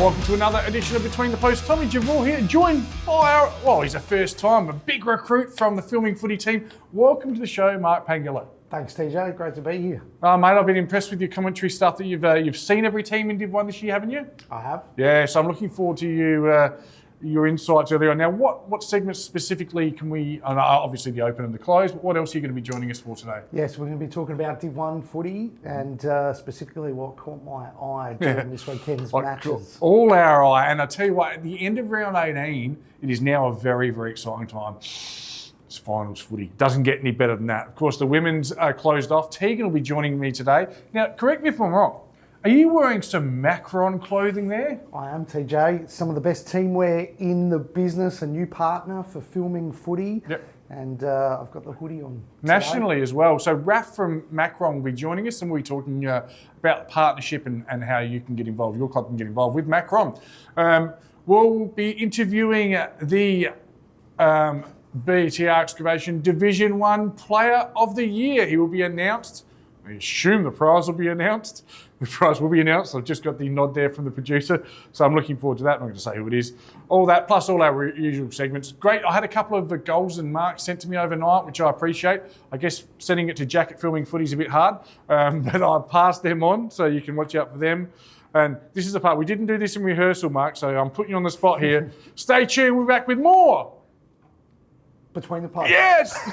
welcome to another edition of Between the Posts. Tommy Javor here, joined by he's a first time, a big recruit from the Filming Footy team. Welcome to the show, Mark Pangelo. Thanks, TJ. Great to be here. Mate, I've been impressed with your commentary stuff that you've seen every team in Div 1 this year, haven't you? I have. Yeah, so I'm looking forward to your insights earlier on. Now, what segments specifically can we, obviously the open and the close, but what else are you going to be joining us for today? Yes, we're going to be talking about Div 1 footy and specifically what caught my eye during this weekend's matches. All our eye, and I tell you what, at the end of round 18, it is now a very, very exciting time. It's finals footy. Doesn't get any better than that. Of course, the women's are closed off. Tegan will be joining me today. Now, correct me if I'm wrong. Are you wearing some Macron clothing there? I am, TJ. Some of the best teamwear in the business, a new partner for Filming Footy. Yep. And I've got the hoodie on today. Nationally as well. So Raf from Macron will be joining us and we'll be talking about the partnership and how you can get involved, your club can get involved with Macron. We'll be interviewing the BTR Excavation Division 1 Player of the Year. He will be announced. I assume the prize will be announced. The prize will be announced. I've just got the nod there from the producer, so I'm looking forward to that. I'm not going to say who it is. All that, plus all our usual segments. Great. I had a couple of goals and marks sent to me overnight, which I appreciate. I guess sending it to Jack at Filming Footy is a bit hard, but I passed them on, so you can watch out for them. And this is the part, we didn't do this in rehearsal, Mark, so I'm putting you on the spot here. Stay tuned, we're back with more. Between the Posts. Yes!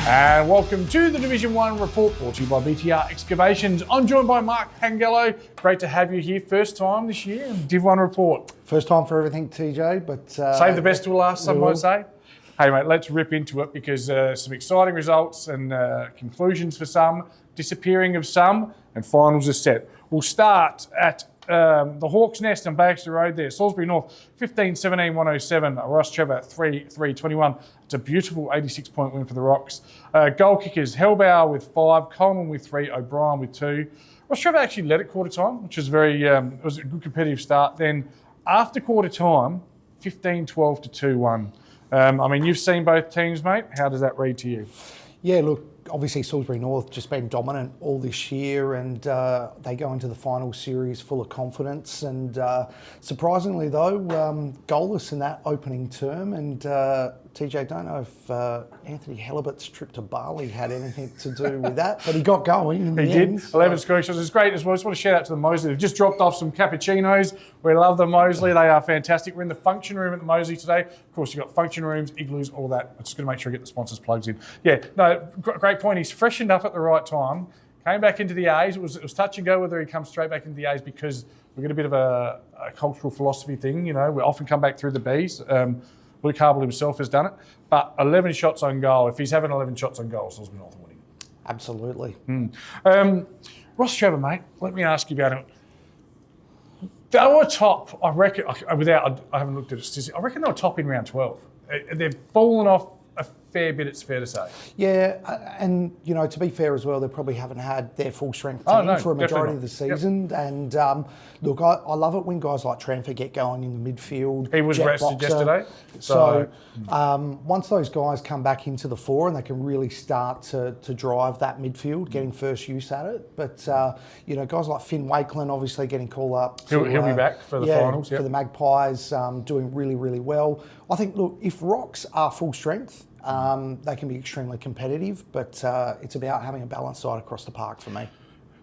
And welcome to the Division 1 report brought to you by BTR Excavations. I'm joined by Mark Pangelo. Great to have you here. First time this year in Div 1 report. First time for everything, TJ, but... Save the best till last, some might say. Hey, mate, let's rip into it because some exciting results and conclusions for some, disappearing of some, and finals are set. We'll start at the Hawks Nest and Baxter Road there. Salisbury North, 15-17-107. Ross Trevor, 3-21. It's a beautiful 86-point win for the Rocks. Goal kickers, Hellbauer with 5, Coleman with 3, O'Brien with 2. Ross Trevor actually led at quarter time, which was it was a good competitive start. Then after quarter time, 15-12 to 2-1. I mean, you've seen both teams, mate. How does that read to you? Yeah, look, obviously Salisbury North just been dominant all this year and they go into the final series full of confidence and surprisingly though, goalless in that opening term and TJ, don't know if Anthony Helibut's trip to Bali had anything to do with that, but he got going in the end. He did, 11 scoring shots. It's great as well. I just want to shout out to the Mosley. They've just dropped off some cappuccinos. We love the Mosley. They are fantastic. We're in the function room at the Mosley today. Of course, you've got function rooms, igloos, all that. I'm just going to make sure I get the sponsors plugs in. Yeah, no, great point. He's freshened up at the right time. Came back into the A's. It was touch and go whether he comes straight back into the A's because we've got a bit of a cultural philosophy thing. You know, we often come back through the B's. Luke Harble himself has done it, but 11 shots on goal. If he's having 11 shots on goal, Salisbury North are winning. Absolutely. Ross Trevor, mate, let me ask you about it. They were top, I reckon, I haven't looked at it, I reckon they were top in round 12. They've fallen off a fair bit, it's fair to say. Yeah, and you know, to be fair as well, they probably haven't had their full strength team for a majority of the season. Yep. And look, I love it when guys like Tranfer get going in the midfield. He was rested yesterday. So once those guys come back into the fore and they can really start to drive that midfield, getting first use at it. But you know, guys like Finn Wakeland obviously getting called up. He'll be back for the finals. For the Magpies, doing really, really well. I think, look, if Rocks are full strength, they can be extremely competitive, but it's about having a balanced side across the park for me.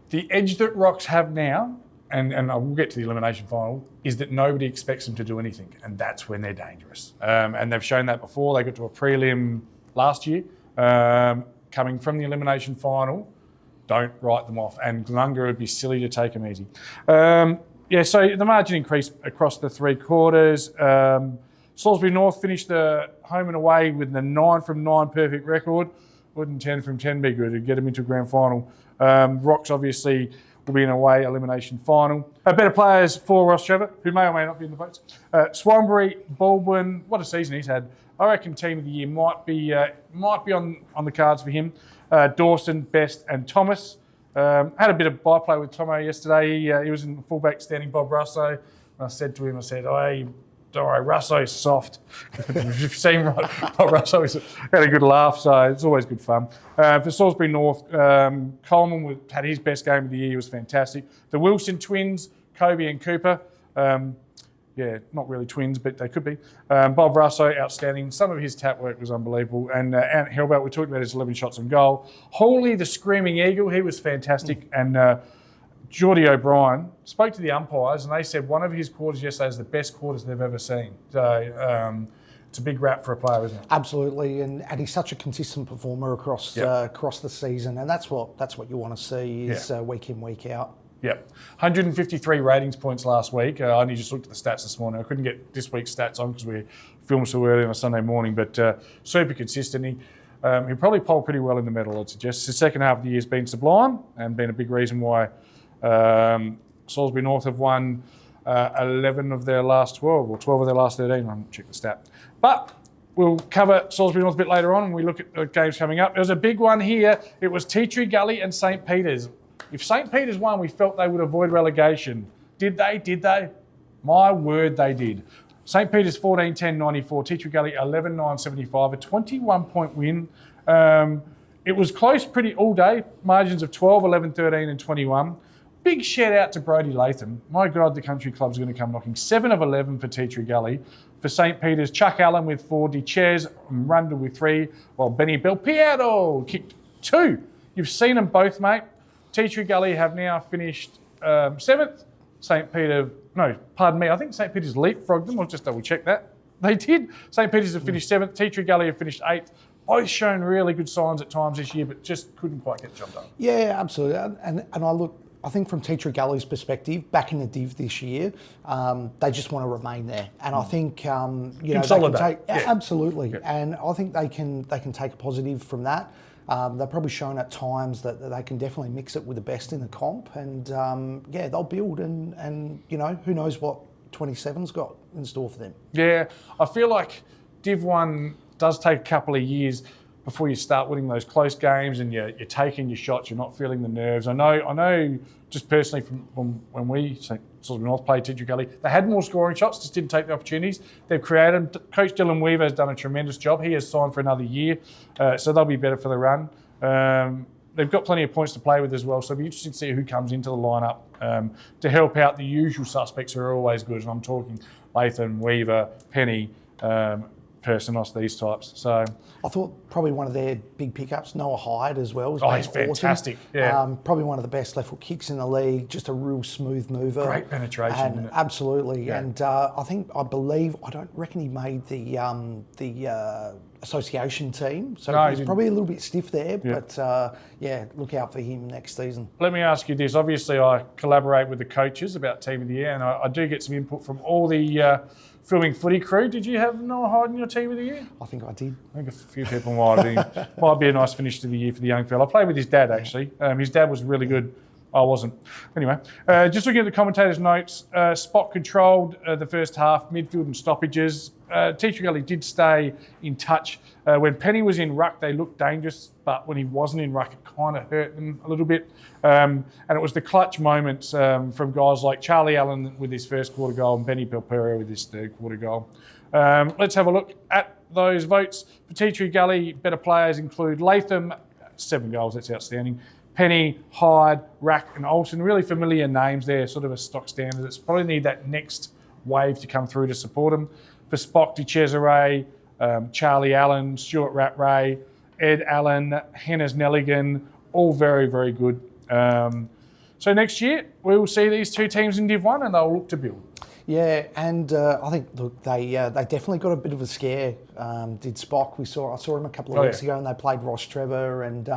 The edge that Rocks have now, and I will get to the elimination final, is that nobody expects them to do anything, and that's when they're dangerous. And they've shown that before. They got to a prelim last year, coming from the elimination final. Don't write them off, and Glunga would be silly to take them easy. So the margin increased across the 3 quarters. Salisbury North finished the home and away with the 9 from 9 perfect record. Wouldn't 10 from 10 be good to get them into a grand final? Rocks obviously will be an away elimination final. Better players for Ross Trevor, who may or may not be in the votes. Swanbury, Baldwin, what a season he's had. I reckon team of the year might be on the cards for him. Dawson, Best and Thomas. Had a bit of byplay with Tomo yesterday. He was in fullback standing Bob Russo. I said to him, hey, don't worry, Russo's soft. If you've seen Bob Russo, he's had a good laugh, so it's always good fun. For Salisbury North, Coleman had his best game of the year. He was fantastic. The Wilson twins, Kobe and Cooper. Not really twins, but they could be. Bob Russo, outstanding. Some of his tap work was unbelievable. And Ant Hellbelt, we talked about his 11 shots on goal. Hawley, the Screaming Eagle, he was fantastic. And Geordie O'Brien spoke to the umpires, and they said one of his quarters yesterday is the best quarters they've ever seen. So it's a big rap for a player, isn't it? Absolutely, and he's such a consistent performer across the season, and that's what you want to see is week in, week out. Yep. 153 ratings points last week. I only just looked at the stats this morning. I couldn't get this week's stats on because we filmed so early on a Sunday morning, but super consistent. He probably polled pretty well in the medal, I'd suggest. The second half of the year has been sublime and been a big reason why Salisbury North have won 11 of their last 12 or 12 of their last 13. I haven't checked the stat. But we'll cover Salisbury North a bit later on when we look at the games coming up. There was a big one here. It was Tea Tree Gully and St. Peter's. If St. Peter's won, we felt they would avoid relegation. Did they? Did they? My word, they did. St. Peter's 14-10-94, Tea Tree Gully 11-9-75, a 21-point win. It was close pretty all day, margins of 12, 11, 13 and 21. Big shout out to Brodie Latham. My God, the country club's going to come knocking. 7 of 11 for Tea Tree Gully. For St. Peter's, Chuck Allen with 4, DeChez and Rundle with 3, while Benny Belpietro kicked 2. You've seen them both, mate. Tea Tree Gully have now finished 7th. I think St. Peter's leapfrogged them. I'll just double check that. They did. St. Peter's have finished 7th. Tea Tree Gully have finished 8th. Both shown really good signs at times this year, but just couldn't quite get the job done. Yeah, absolutely. And I think from Tea Tree Gully's perspective, back in the div this year, they just want to remain there. And I think consolidate. Absolutely. Yeah. And I think they can take a positive from that. They've probably shown at times that they can definitely mix it with the best in the comp, and they'll build and who knows what 27's got in store for them. Yeah, I feel like Div 1 does take a couple of years before you start winning those close games and you're taking your shots, you're not feeling the nerves. I know just personally from when we, Salisbury North played Tea Tree Gully, they had more scoring shots, just didn't take the opportunities. They've created them. Coach Dylan Weaver has done a tremendous job. He has signed for another year, so they'll be better for the run. They've got plenty of points to play with as well, so it'll be interesting to see who comes into the lineup to help out the usual suspects who are always good. And I'm talking Latham, Weaver, Penny, Personos, these types. So I thought probably one of their big pickups, Noah Hyde as well. He's fantastic. Awesome. Yeah, probably one of the best left foot kicks in the league. Just a real smooth mover. Great penetration. And absolutely. Yeah. And I don't reckon he made the association team. So he's probably a little bit stiff there. Yeah. But look out for him next season. Let me ask you this. Obviously, I collaborate with the coaches about Team of the Year, and I do get some input from all the filming footy crew. Did you have Noah Hyde in your Team of the Year? I think I did. I think a few people might be a nice finish to the year for the young fella. I played with his dad, actually. His dad was really good. I wasn't. Anyway, just looking at the commentators' notes, Spot controlled the first half, midfield and stoppages. Tea Tree Gully did stay in touch. When Penny was in ruck, they looked dangerous, but when he wasn't in ruck, it kind of hurt them a little bit. And it was the clutch moments from guys like Charlie Allen with his first quarter goal and Benny Belperio with his third quarter goal. Let's have a look at those votes. For Tea Tree Gully, better players include Latham, 7 goals, that's outstanding. Penny, Hyde, Rack and Olsen, really familiar names there, sort of a stock standard. It's probably need that next wave to come through to support them. For Spock, DeCesare, Charlie Allen, Stuart Rattray, Ed Allen, Hennes Nelligan, all very, very good. So next year, we will see these two teams in Div 1 and they'll look to build. Yeah, and I think they definitely got a bit of a scare. Did Spock? I saw him a couple of weeks ago, and they played Ross Trevor, and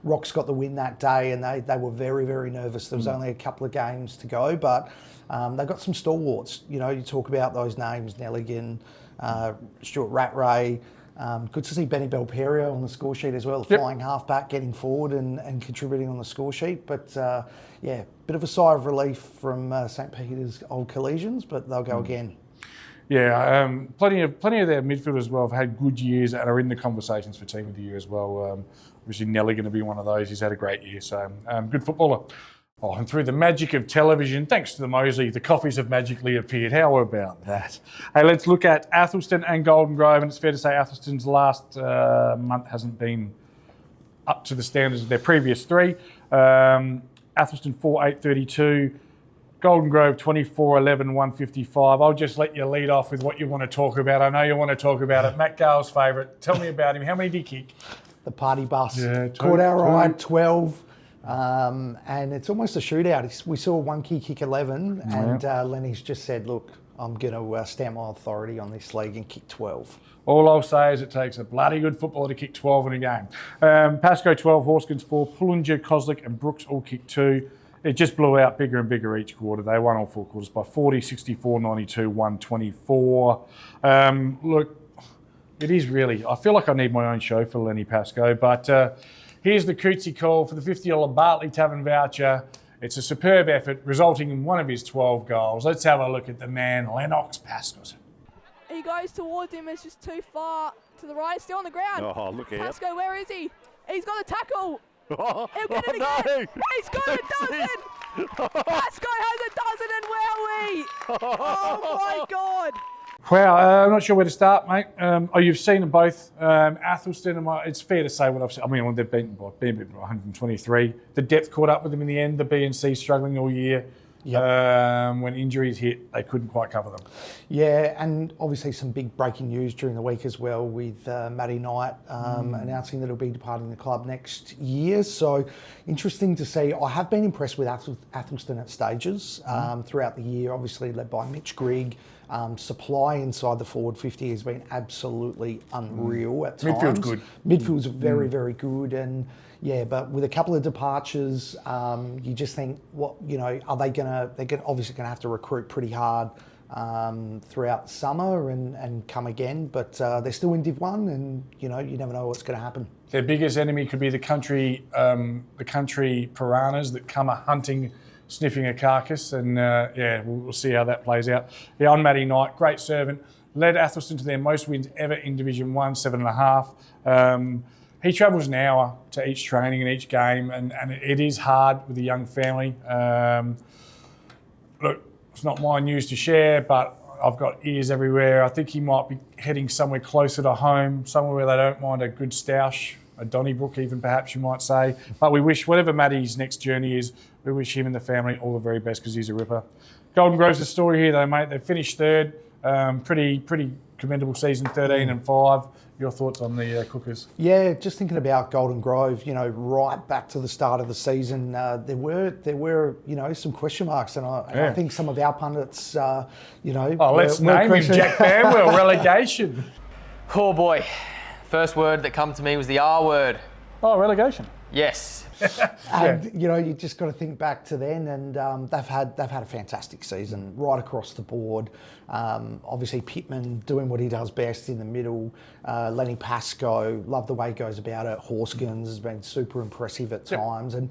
Rocks got the win that day, and they were very, very nervous. There was only a couple of games to go, but they got some stalwarts. You talk about those names: Nelligan, Stuart Rattray. Good to see Benny Belperio on the score sheet as well, the flying halfback getting forward and contributing on the score sheet. But yeah, bit of a sigh of relief from St. Peter's old collegians, but they'll go again. Yeah, plenty of their midfielders as well have had good years and are in the conversations for Team of the Year as well. Obviously, Nelly going to be one of those. He's had a great year, so good footballer. Oh, and through the magic of television, thanks to the Mosley, the coffees have magically appeared. How about that? Hey, let's look at Athelston and Golden Grove, and it's fair to say Athelston's last month hasn't been up to the standards of their previous three. Athelston 4-8-32. Golden Grove 24-11, 155. I'll just let you lead off with what you want to talk about. I know you want to talk about it. Matt Gale's favourite. Tell me about him. How many did he kick? The party bus. Yeah, Caught our eye, 12. And it's almost a shootout. We saw one kick 11, and Lenny's just said, look, I'm going to stamp my authority on this league and kick 12. All I'll say is it takes a bloody good footballer to kick 12 in a game. Pascoe 12, Horskins 4, Pullinger, Koslick and Brooks all kicked 2. It just blew out bigger and bigger each quarter. They won all 4 quarters by 40, 64, 92, 124. Look, it is really, I feel like I need my own show for Lenny Pascoe, but here's the Cootsy call for the $50 Bartley Tavern voucher. It's a superb effort, resulting in one of his 12 goals. Let's have a look at the man, Lennox Pascoe. He goes towards him, it's just too far to the right, still on the ground. Oh, look out. Pascoe, where is he? He's got a tackle. Oh, He'll get it again. He's got a dozen. Pascoe has a dozen and wowee. Oh my God. Wow, I'm not sure where to start, mate. You've seen them both. Athelston, it's fair to say what I've seen. I mean, they've beaten by 123. The depth caught up with them in the end. The BNC struggling all year. Yep. When injuries hit, they couldn't quite cover them. Yeah, and obviously some big breaking news during the week as well with Matty Knight announcing that he'll be departing the club next year. So interesting to see. I have been impressed with Athelston at stages throughout the year, obviously led by Mitch Grigg. Supply inside the forward 50 has been absolutely unreal at times. Midfield's good. Midfield's very, very good. And yeah, but with a couple of departures, you just think, what, you know, are they they're obviously going to have to recruit pretty hard throughout the summer and come again. But they're still in Div 1 and, you know, you never know what's going to happen. Their biggest enemy could be the country piranhas that come hunting, sniffing a carcass, and we'll see how that plays out. Yeah, on Matty Knight, great servant, led Athelston to their most wins ever in Division 1, 7.5. He travels an hour to each training and each game, and it is hard with a young family. Look, it's not my news to share, but I've got ears everywhere. I think he might be heading somewhere closer to home, somewhere where they don't mind a good stoush, a Donnybrook even perhaps you might say. But we wish, whatever Matty's next journey is, we wish him and the family all the very best because he's a ripper. Golden Grove's the story here though, mate. They finished third. Pretty commendable season, 13-5. Your thoughts on the Cookers? Yeah, just thinking about Golden Grove, you know, right back to the start of the season, there were you know, some question marks, and I think some of our pundits, you know, let's name him Jack Bamwell, relegation. Oh boy, first word that come to me was the R word. Oh, relegation. Yes. And you know, you just got to think back to then, and they've had a fantastic season right across the board. Obviously, Pittman doing what he does best in the middle. Lenny Pascoe, love the way he goes about it. Horskins has been super impressive at times, and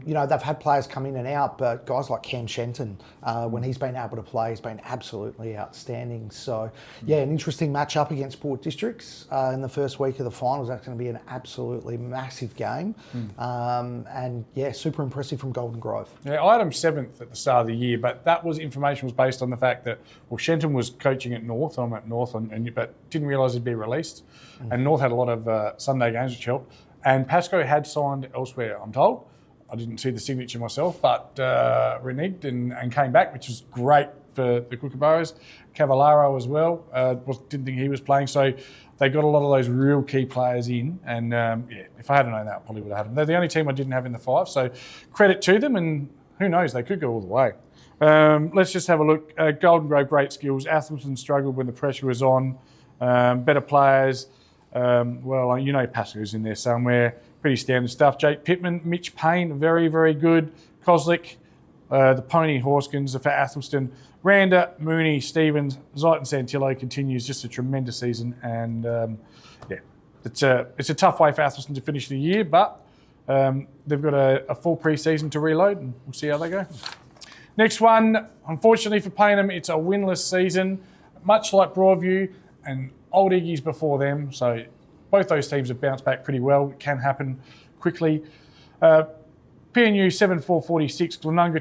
you know, they've had players come in and out, but guys like Cam Shenton, when he's been able to play, has been absolutely outstanding. So yeah, an interesting matchup against Port Districts in the first week of the finals. That's going to be an absolutely massive game. And yeah, super impressive from Golden Grove. Yeah, I had him 7th at the start of the year, but that information was based on the fact that, well, Shenton was coaching at North. I'm at North, but didn't realise he'd be released. And North had a lot of Sunday games, which helped. And Pascoe had signed elsewhere, I'm told. I didn't see the signature myself, but reneged and came back, which was great for the Kookaburras. Cavallaro as well. Didn't think he was playing, so they got a lot of those real key players in, and if I hadn't known that, I probably would have had them. They're the only team I didn't have in the 5, so credit to them, and who knows, they could go all the way. Let's just have a look. Golden Grove, great skills. Athelston struggled when the pressure was on. Better players. Well, you know Pascoe's in there somewhere. Pretty standard stuff. Jake Pittman, Mitch Payne, very, very good. Koslick, The Pony Horskins, the for Athelston, Randa, Mooney, Stevens, Zayton Santillo continues just a tremendous season, and it's a tough way for Athelston to finish the year, but they've got a full pre-season to reload, and we'll see how they go. Next one, unfortunately for Payneham, it's a winless season, much like Broadview and Old Iggy's before them. So both those teams have bounced back pretty well. It can happen quickly. PNU 7-4-46, Glenunga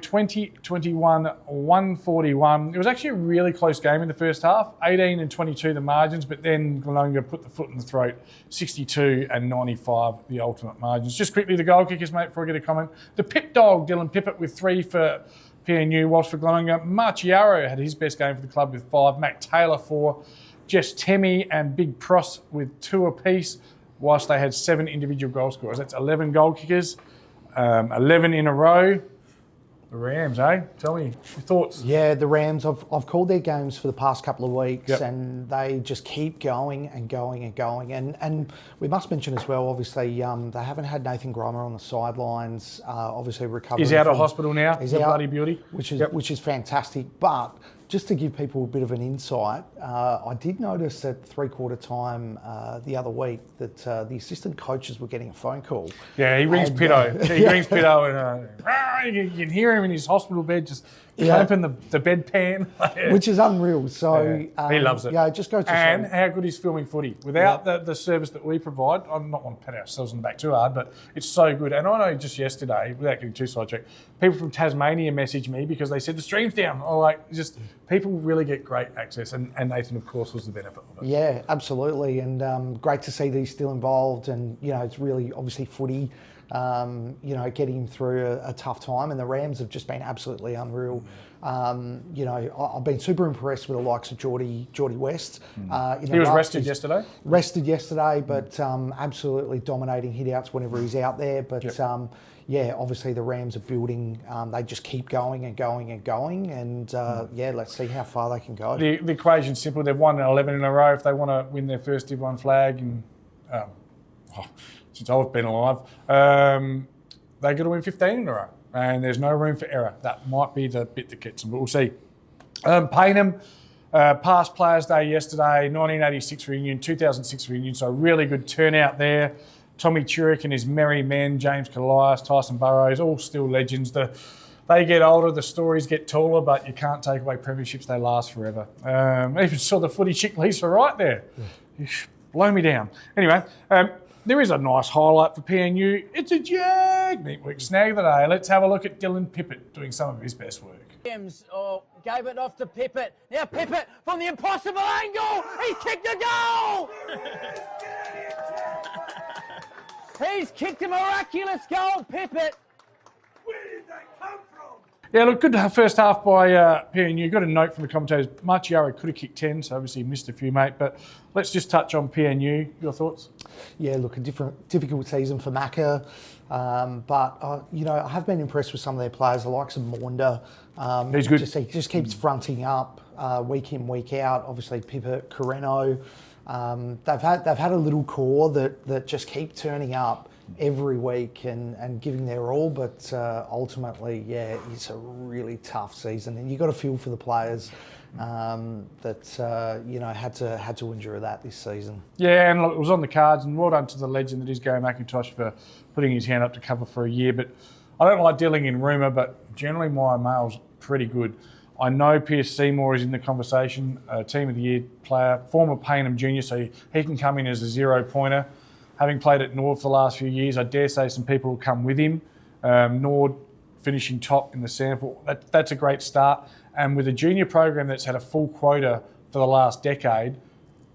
20-21-141. It was actually a really close game in the first half, 18-22 the margins, but then Glenunga put the foot in the throat, 62-95 the ultimate margins. Just quickly, the goal kickers, mate, before I get a comment. The Pip Dog, Dylan Pippett with 3 for PNU, whilst for Glenunga, Marchiaro had his best game for the club with 5, Mac Taylor 4, Jess Temmie and Big Pross with 2 apiece, whilst they had 7 individual goal scorers. That's 11 goal kickers. 11 in a row. The Rams, eh? Tell me your thoughts. Yeah, the Rams, I've called their games for the past couple of weeks, Yep. and they just keep going and going and going. And we must mention as well, obviously, they haven't had Nathan Grommer on the sidelines, obviously recovering. He's out of from- hospital now. He's the out, bloody beauty. which is Yep. which is fantastic. But just to give people a bit of an insight, I did notice at 3/4 time the other week that the assistant coaches were getting a phone call. Yeah, he rings And, Pitto. He rings Pitto and you can hear him in his hospital bed just clamping the bedpan. Which is unreal. So He loves it. Yeah, it just goes to And show. how good is filming footy. Without the service that we provide, I'm not want to pat ourselves on the back too hard, but it's so good. And I know just yesterday, without getting too sidetracked, people from Tasmania messaged me because they said the stream's down. Or like, just people really get great access, and Nathan, of course, was the benefit of it. Yeah, absolutely, and great to see that he's still involved. And it's really obviously footy, getting him through a tough time. And the Rams have just been absolutely unreal. I've been super impressed with the likes of Geordie West. He was rested yesterday. Rested yesterday, but absolutely dominating hitouts whenever he's out there. But obviously the Rams are building. They just keep going and going and going. And let's see how far they can go. The equation's simple. They've won 11 in a row. If they want to win their first Div 1 flag, and since I've been alive, they got to win 15 in a row. And there's no room for error. That might be the bit that gets them, but we'll see. Payneham, past Players' Day yesterday, 1986 reunion, 2006 reunion, so a really good turnout there. Tommy Turek and his merry men, James Colias, Tyson Burrows, all still legends. They get older, the stories get taller, but you can't take away premierships, they last forever. Even saw the footy chick Lisa right there. Blow me down. Anyway, there is a nice highlight for PNU. It's a Jag Meat Week snag of the day. Let's have a look at Dylan Pippett doing some of his best work. James gave it off to Pippett. Now Pippett from the impossible angle. He kicked a goal. He's kicked a miraculous goal, Pippett. Yeah, look, good first half by PNU. Got a note from the commentators. Marchiaro could have kicked 10, so obviously missed a few, mate. But let's just touch on PNU. Your thoughts? Yeah, look, a difficult season for Macca. But I have been impressed with some of their players, the likes of Maunda. He's good. He just keeps fronting up week in, week out. Obviously, Pippett, Coreno. They've had a little core that just keep turning up every week and giving their all, but ultimately, it's a really tough season, and you got to feel for the players that had to endure that this season. Yeah, and look, it was on the cards, and well done to the legend that is Gary McIntosh for putting his hand up to cover for a year. But I don't like dealing in rumour, but generally my mail's pretty good. I know Pierce Seymour is in the conversation, Team of the Year player, former Payneham junior, so he can come in as a 0-pointer. Having played at Nord for the last few years, I dare say some people will come with him. Nord finishing top in the sample, that's a great start. And with a junior program that's had a full quota for the last decade,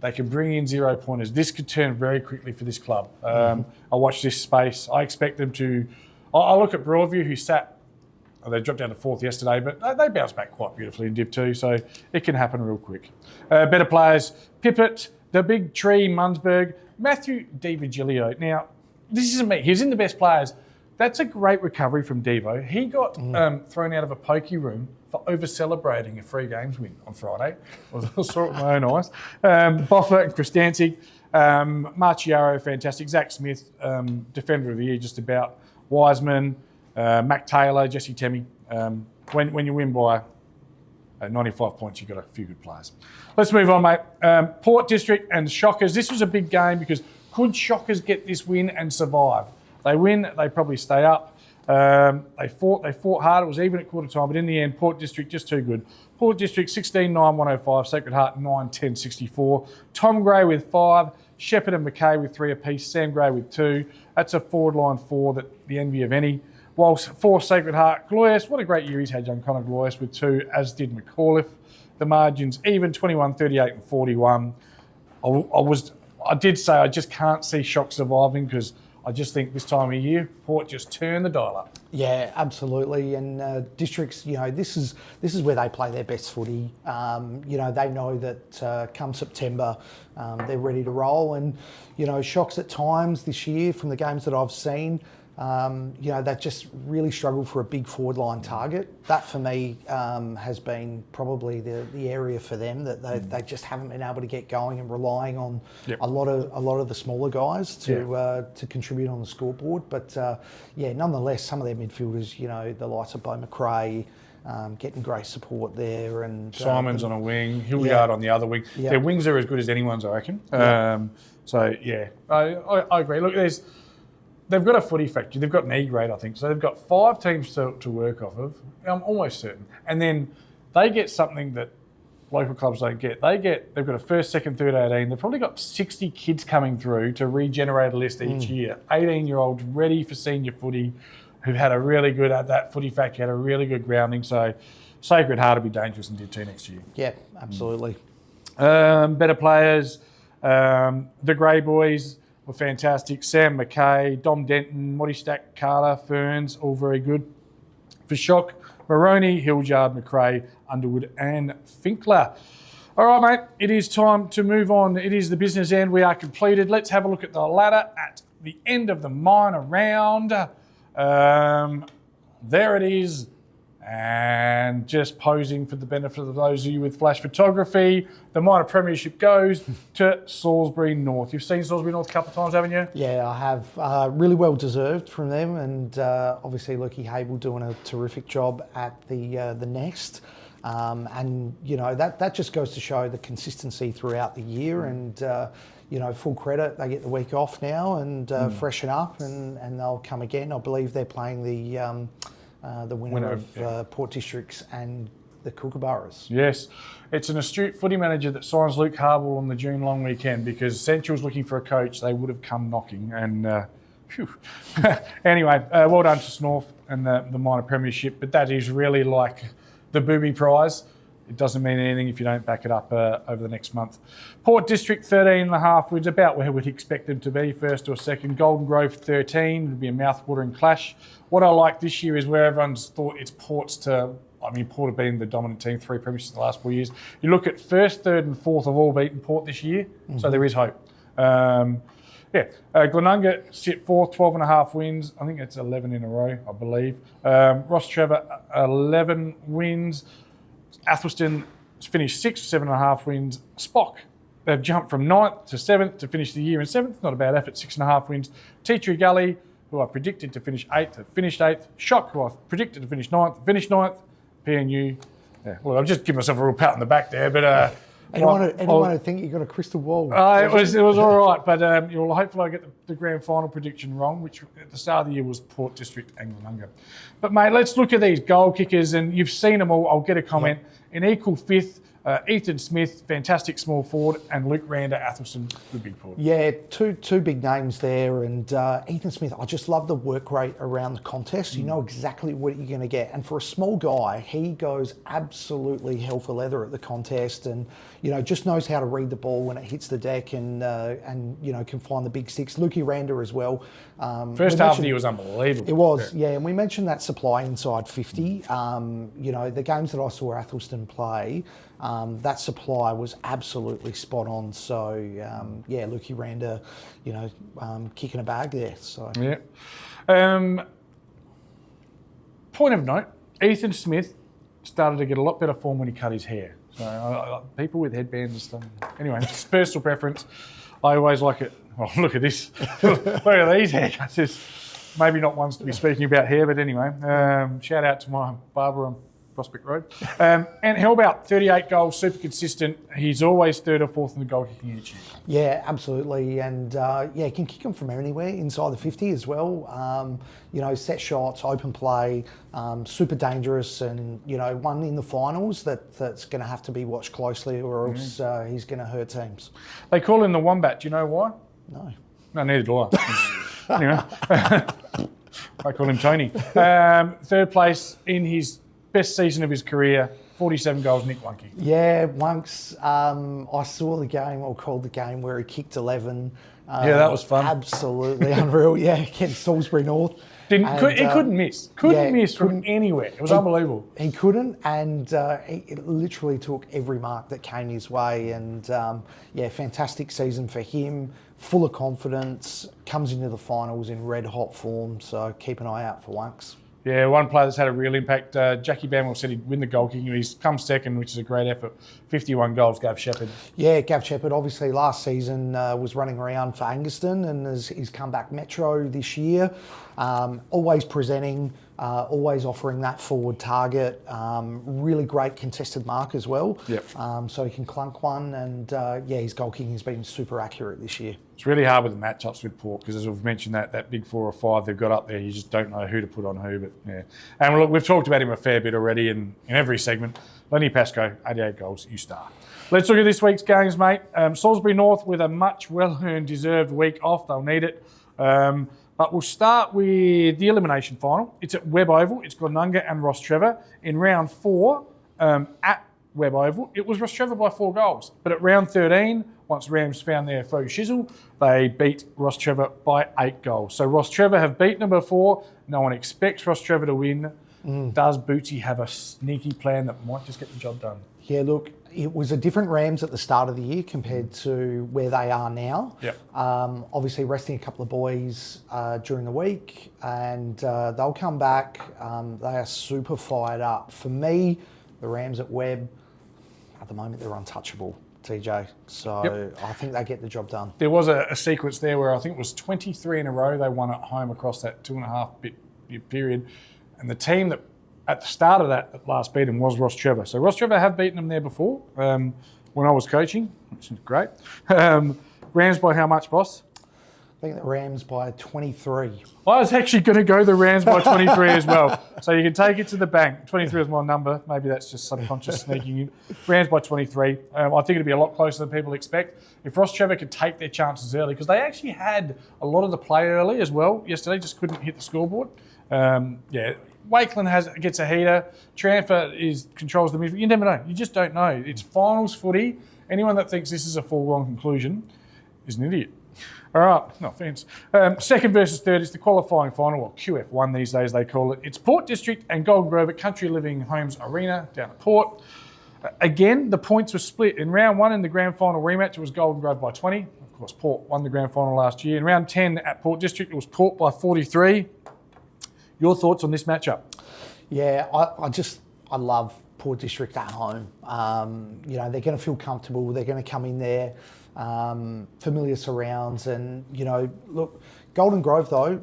they can bring in 0-pointers. This could turn very quickly for this club. I watch this space. I expect them to... I look at Broadview, who they dropped down to 4th yesterday, but they bounced back quite beautifully in Div 2, so it can happen real quick. Better players, Pippett, the Big Tree, Mundsberg, Matthew DiVigilio. Now, this isn't me. He was in the best players. That's a great recovery from Devo. He got thrown out of a pokey room for over-celebrating a free games win on Friday. I saw it with my own eyes. Boffa and Kristancic, Marchiaro, fantastic. Zach Smith, Defender of the Year, just about. Wiseman, Mac Taylor, Jesse Temmie, When you win by 95 points, you've got a few good players. Let's move on, mate. Port District and Shockers. This was a big game because could Shockers get this win and survive? They win, they probably stay up. They fought hard. It was even at quarter time, but in the end, Port District just too good. Port District 16-9-105, Sacred Heart 9-10-64. Tom Gray with 5, Shepherd and McKay with 3 apiece, Sam Gray with 2. That's a forward line 4 that the envy of any. Whilst 4 Sacred Heart, Glorious, what a great year he's had, young Connor Glorious with 2, as did McAuliffe. The margins even 21, 38 and 41. I did say I just can't see Shock surviving because I just think this time of year, Port just turn the dial up. Yeah, absolutely. And Districts, you know, this is where they play their best footy. You know, they know that come September, they're ready to roll. And, you know, Shocks at times this year from the games that I've seen, you know, they've just really struggled for a big forward line target. That for me has been probably the area for them that they just haven't been able to get going and relying on a lot of the smaller guys to contribute on the scoreboard. But yeah, nonetheless, some of their midfielders, you know, the likes of Bo McRae, getting great support there, and Simon's on a wing, Hilliard on the other wing. Yeah. Their wings are as good as anyone's, I reckon. So yeah, I agree. Look, they've got a footy factory. They've got an E grade, I think. So they've got 5 teams to work off of. I'm almost certain. And then they get something that local clubs don't get. They've got a first, second, third, 18. They've probably got 60 kids coming through to regenerate a list each year. 18-year-olds ready for senior footy who've had a really good at that footy factory, had a really good grounding. So Sacred Heart will be dangerous in D2 next year. yeah, absolutely. Better players, the Grey Boys were fantastic. Sam McKay, Dom Denton, Moddy Stack, Carter, Ferns, all very good. For Shock, Maroney, Hilliard, McRae, Underwood and Finkler. All right, mate, it is time to move on. It is the business end. We are completed. Let's have a look at the ladder at the end of the minor round. There it is. And just posing for the benefit of those of you with flash photography, the minor premiership goes to Salisbury North. You've seen Salisbury North a couple of times, haven't you? Yeah, I have. Really well deserved from them, and obviously Lukey Hable doing a terrific job at the Nest. And you know that just goes to show the consistency throughout the year. And you know, full credit, they get the week off now and freshen up, and they'll come again. I believe they're playing the winner of Port Districts and the Kookaburras. Yes. It's an astute footy manager that signs Luke Harwell on the June long weekend, because Central's looking for a coach. They would have come knocking. And anyway, well done to Snorth and the minor premiership. But that is really like the booby prize. It doesn't mean anything if you don't back it up over the next month. Port District 13.5 wins, about where we'd expect them to be, first or second. Golden Grove 13 would be a mouth-watering clash. What I like this year is where everyone's thought it's Port's to, I mean, Port have been the dominant team, 3 premierships in the last 4 years. You look at first, third and fourth have all beaten Port this year, so there is hope. Glenunga sit fourth, 12.5 wins. I think it's 11 in a row, I believe. Ross Trevor, 11 wins. Athelston finished 6th, 7.5 wins. Spock, they've jumped from 9th to 7th to finish the year in 7th. Not a bad effort, 6.5 wins. Tea Tree Gully, who I predicted to finish 8th, have finished 8th. Shock, who I predicted to finish 9th, finished 9th. PNU, well, I've just given myself a real pat on the back there, but... Anyone would think you got a crystal ball. It was all right, but hopefully I get the grand final prediction wrong, which at the start of the year was Port District and Glenunga. But mate, let's look at these goal kickers, and you've seen them all. I'll get a comment. In equal 5th, Ethan Smith, fantastic small forward, and Luke Rander, Athelston, good big forward. Yeah, two big names there, and Ethan Smith, I just love the work rate around the contest. You know exactly what you're going to get, and for a small guy, he goes absolutely hell for leather at the contest, and you know just knows how to read the ball when it hits the deck, and you know can find the big sticks. Lukey Rander as well. First half of the year was unbelievable. It was, yeah, and we mentioned that supply inside 50. You know, the games that I saw Athelston play, that supply was absolutely spot on. So, yeah, Lukey Rander, you know, kicking a bag there. So yeah. Point of note, Ethan Smith started to get a lot better form when he cut his hair. So people with headbands and stuff. Anyway, it's personal preference. I always like it. Oh, look at this. Look at these haircuts. maybe not ones to be speaking about here, but anyway, shout out to my barber on Prospect Road. And Hellbout, 38 goals, super consistent. He's always third or fourth in the goal kicking each year. Yeah, absolutely. And he can kick them from anywhere inside the 50 as well. Set shots, open play, super dangerous, and, one in the finals that's going to have to be watched closely, or else he's going to hurt teams. They call him the Wombat. Do you know why? No. No, neither do I. Anyway, I call him Tony. Third place in his best season of his career, 47 goals, Nick Wunke. Yeah, once I saw the game, or called the game, where he kicked 11. Yeah, that was fun. Absolutely unreal. Yeah, against Salisbury North. He couldn't miss. Couldn't miss from anywhere. It was unbelievable. He couldn't, and it literally took every mark that came his way. And fantastic season for him. Full of confidence. Comes into the finals in red hot form. So keep an eye out for Wunks. Yeah, one player that's had a real impact. Jackie Bamwell said he'd win the goal kicking. He's come second, which is a great effort. 51 goals, Gav Shepherd. Yeah, Gav Shepherd obviously last season was running around for Angaston, and he's come back Metro this year. Always presenting, always offering that forward target. Really great contested mark as well. Yep. So he can clunk one, and his goal kicking has been super accurate this year. It's really hard with the matchups with Port because, as we've mentioned, that big 4 or 5 they've got up there, you just don't know who to put on who. But yeah, and look, we've talked about him a fair bit already in every segment. Lenny Pascoe, 88 goals, you star. Let's look at this week's games, mate. Salisbury North with a much well-earned, deserved week off. They'll need it. But we'll start with the elimination final. It's at Webb Oval. It's Glenunga and Ross Trevor. In round 4, at Webb Oval, it was Ross Trevor by 4 goals. But at round 13, once Rams found their faux shizzle, they beat Ross Trevor by 8 goals. So Ross Trevor have beaten them before. No one expects Ross Trevor to win. Does Bootsy have a sneaky plan that might just get the job done? Yeah, look, it was a different Rams at the start of the year compared to where they are now. Yep. Obviously resting a couple of boys during the week, and they'll come back. They are super fired up. For me, the Rams at Webb, at the moment, they're untouchable, TJ. So I think they get the job done. There was a sequence there where I think it was 23 in a row they won at home across that 2.5 bit period. And the team that at the start of that last beat them was Ross Trevor. So Ross Trevor have beaten them there before when I was coaching, which is great. Rams by how much, boss? I think the Rams by 23. I was actually going to go the Rams by 23 as well. So you can take it to the bank. 23 is my number. Maybe that's just subconscious sneaking in. Rams by 23. I think it'll be a lot closer than people expect. If Ross Trevor could take their chances early, because they actually had a lot of the play early as well yesterday, just couldn't hit the scoreboard. Wakeland gets a heater. Tranfer controls the midfield. You never know. You just don't know. It's finals footy. Anyone that thinks this is a foregone conclusion is an idiot. All right, no offence. Second versus third is the qualifying final, or QF1 these days they call it. It's Port District and Golden Grove at Country Living Homes Arena down at Port. Again, the points were split. In round 1 in the grand final rematch, it was Golden Grove by 20. Of course, Port won the grand final last year. In round 10 at Port District, it was Port by 43. Your thoughts on this matchup? Yeah, I love Port District at home. They're going to feel comfortable. They're going to come in there, familiar surrounds, and look, Golden Grove though,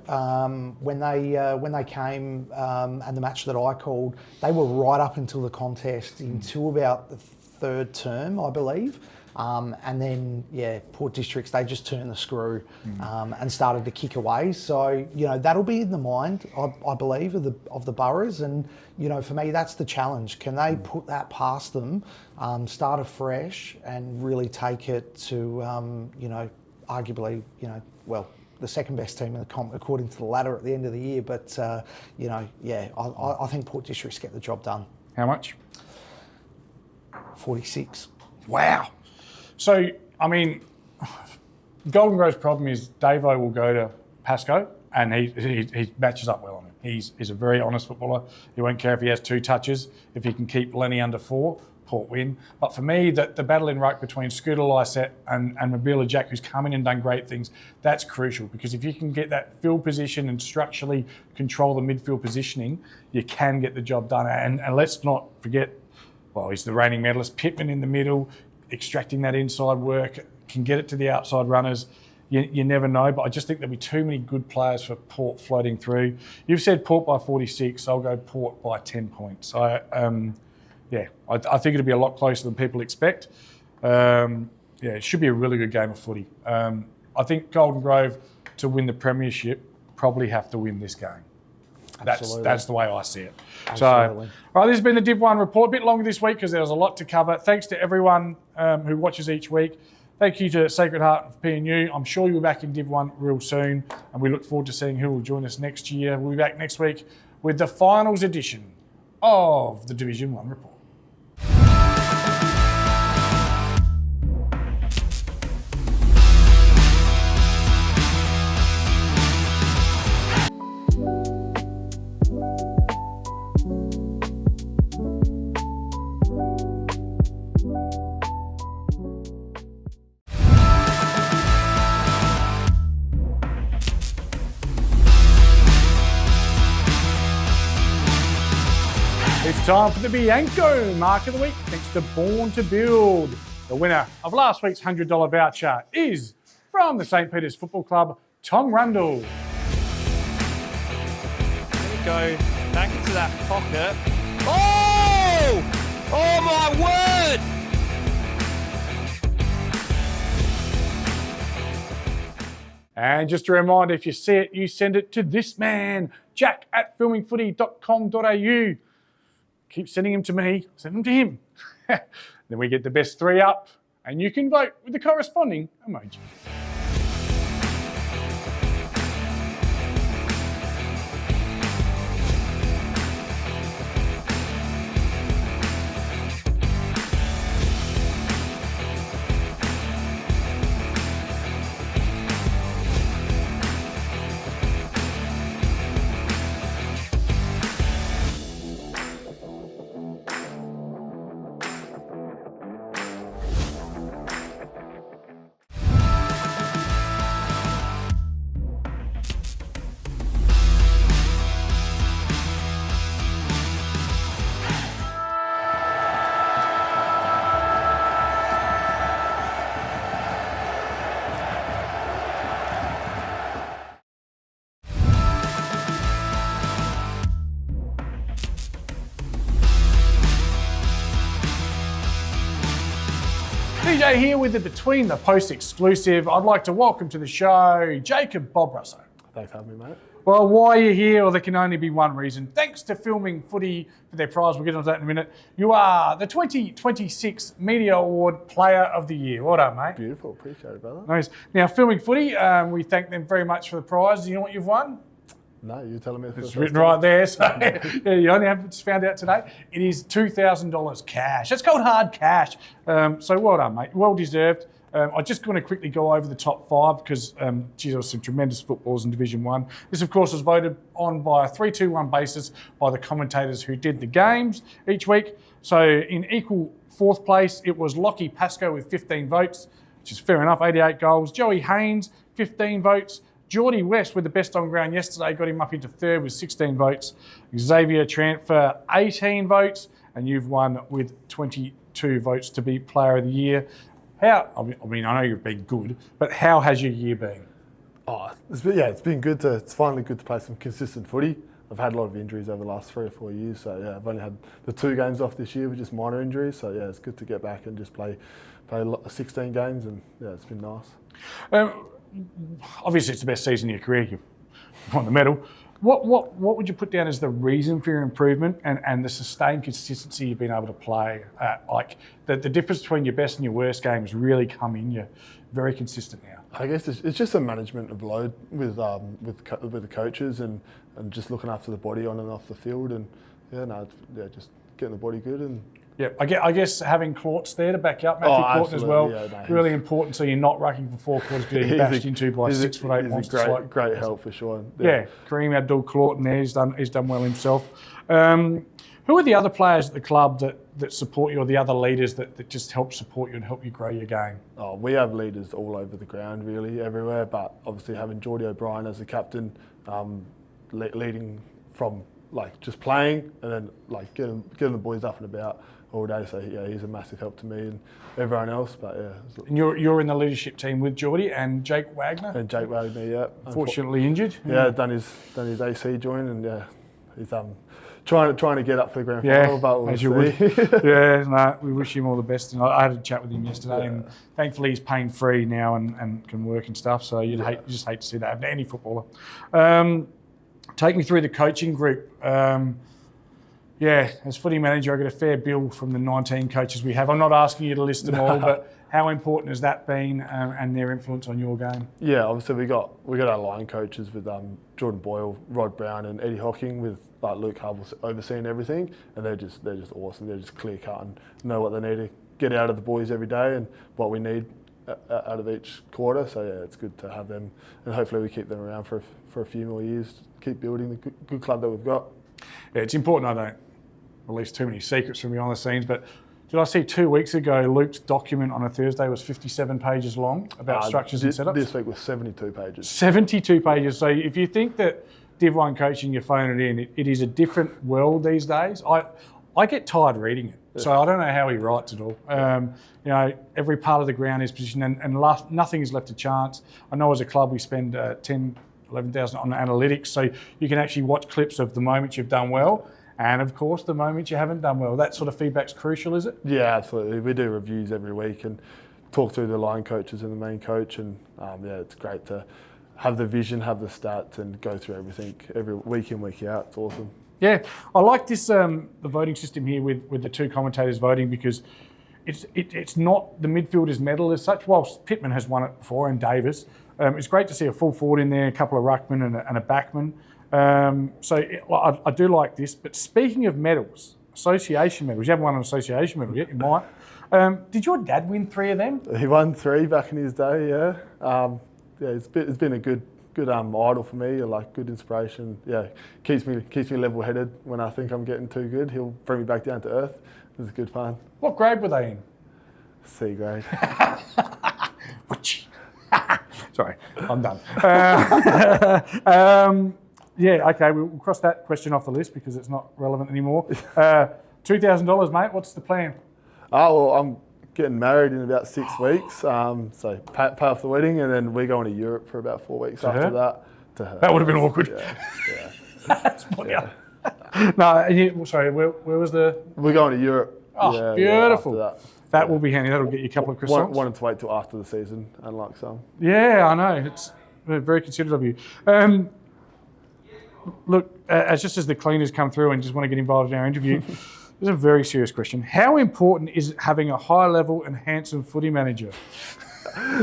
when they came and the match that I called, they were right up until the contest until about the third term, I believe. And then, Port Districts, they just turned the screw and started to kick away. So, that'll be in the mind, I believe, of the Boroughs. And, for me, that's the challenge. Can they put that past them, start afresh and really take it to, arguably, the second best team in the comp according to the ladder at the end of the year. But, I think Port Districts get the job done. How much? 46. Wow. So, Golden Grove's problem is Davo will go to Pascoe and he matches up well on him. He's a very honest footballer. He won't care if he has 2 touches. If he can keep Lenny under 4, Port win. But for me, the battle in ruck between Scooter Lysette and Mabila Jack, who's come in and done great things, that's crucial. Because if you can get that field position and structurally control the midfield positioning, you can get the job done. And let's not forget, he's the reigning medalist, Pittman in the middle, extracting that inside work, can get it to the outside runners. you never know. But I just think there'll be too many good players for Port floating through. You've said Port by 46. I'll go Port by 10 points. I think it'll be a lot closer than people expect. It should be a really good game of footy. I think Golden Grove, to win the premiership, probably have to win this game. That's the way I see it. Absolutely. So, all right, this has been the Div 1 report. A bit longer this week because there was a lot to cover. Thanks to everyone who watches each week. Thank you to Sacred Heart of PNU. I'm sure you'll be back in Div 1 real soon, and we look forward to seeing who will join us next year. We'll be back next week with the finals edition of the Division 1 report. It's time for the Bianco Mark of the Week, thanks to Born to Build. The winner of last week's $100 voucher is from the St. Peter's Football Club, Tom Rundle. There we go. Back into that pocket. Oh! Oh my word! And just a reminder, if you see it, you send it to this man, jack@filmingfooty.com.au. Keep sending them to me, send them to him. Then we get the best 3 up, and you can vote with the corresponding emoji. DJ here with the Between the Posts exclusive. I'd like to welcome to the show Jacob Bob Russo. Thanks for having me, mate. Well, why you're here, or there can only be one reason. Thanks to Filming Footy for their prize. We'll get onto that in a minute. You are the 2026 Media Award Player of the Year. Well done, mate. Beautiful, appreciate it, brother. Nice. Now, Filming Footy, we thank them very much for the prize. Do you know what you've won? No, you're telling me the It's first written time. right there. So yeah, you only have just found out today. It is $2,000 cash. It's called hard cash. So well done, mate. Well deserved. I just want to quickly go over the top 5 because, there was some tremendous footballs in Division 1. This, of course, was voted on by a 3-2-1 basis by the commentators who did the games each week. So in equal 4th place, it was Lockie Pascoe with 15 votes, which is fair enough, 88 goals. Joey Haynes, 15 votes. Geordie West with the best on ground yesterday, got him up into 3rd with 16 votes. Xavier Transfer, 18 votes. And you've won with 22 votes to be Player of the Year. I know you've been good, but how has your year been? It's been good it's finally good to play some consistent footy. I've had a lot of injuries over the last 3 or 4 years, so yeah, I've only had the 2 games off this year with just minor injuries, so yeah, it's good to get back and just play 16 games, and yeah, it's been nice. Obviously, it's the best season of your career. You've won the medal. What would you put down as the reason for your improvement and the sustained consistency you've been able to play at? Like the difference between your best and your worst games really come in. You're very consistent now. I guess it's just a management of load with the coaches and just looking after the body on and off the field, and just getting the body good. And yeah, I guess having Claughts there to back up Matthew Claughton as well, really important. So you're not rucking for 4 quarters getting bashed into by 6'8" monsters. He's a great help for sure. Yeah, Kareem Abdul-Claughton there, he's done well himself. Who are the other players at the club that support you, or the other leaders that just help support you and help you grow your game? Oh, we have leaders all over the ground, really, everywhere. But obviously having Geordie O'Brien as the captain, leading from just playing and then getting the boys up and about all day. So yeah, he's a massive help to me and everyone else. But yeah, And you're in the leadership team with Geordie and Jake Wagner. and Jake Wagner, yeah, Fortunately injured. yeah, done his AC join, and yeah, he's trying to get up for the grand Yeah, final. But we'll as you see. would. Yeah, no, we wish him all the best. And I had a chat with him yesterday, and thankfully he's pain free now and can work and stuff. So you just hate to see that happen to any footballer. Take me through the coaching group. Yeah, as footy manager, I get a fair bill from the 19 coaches we have. I'm not asking you to list them all, but how important has that been and their influence on your game? Yeah, obviously we got our line coaches with Jordan Boyle, Rod Brown, and Eddie Hocking, with like Luke Hubble overseeing everything, and they're just awesome. They're just clear cut and know what they need to get out of the boys every day and what we need out of each quarter. So yeah, it's good to have them, and hopefully we keep them around for a few more years. Keep building the good club that we've got. Yeah, it's important I don't release too many secrets from behind the scenes, but did I see 2 weeks ago Luke's document on a Thursday was 57 pages long about structures and setups? This week was 72 pages. 72 pages. So if you think that Div 1 coaching, you phone it in, it is a different world these days. I get tired reading it, so I don't know how he writes it all. Every part of the ground is positioned, and nothing is left to chance. I know as a club we spend 11,000 on analytics, so you can actually watch clips of the moments you've done well, and of course the moments you haven't done well. That sort of feedback's crucial, is it? Yeah, absolutely. We do reviews every week and talk through the line coaches and the main coach, and it's great to have the vision, have the stats, and go through everything every week in, week out. It's awesome. Yeah, I like this the voting system here with the two commentators voting, because it's not the midfielders' medal as such. Whilst Pittman has won it before, and Davis, it's great to see a full forward in there, a couple of ruckmen and a backman. I do like this. But speaking of medals, association medals, you haven't won an association medal yet. You might. Did your dad win 3 of them? He won 3 back in his day. Yeah, it's been a good idol for me, like good inspiration. Yeah, keeps me level-headed when I think I'm getting too good. He'll bring me back down to earth. It was good fun. What grade were they in? C grade. Sorry, I'm done. Yeah, okay, we'll cross that question off the list because it's not relevant anymore. $2,000, mate. What's the plan? Oh, well, I'm getting married in about 6 weeks, so pay off the wedding, and then we're going to Europe for about 4 weeks after her? that. To her. That would have been awkward. Yeah. That's funny. No, sorry, where was the... We're going to Europe. Oh, beautiful. After That will be handy. That'll get you a couple of croissants. Wanted to wait till after the season, unlike some. Yeah, I know. It's very considerate of you. Look, just as the cleaners come through and just want to get involved in our interview, this is a very serious question. How important is it having a high-level and handsome footy manager?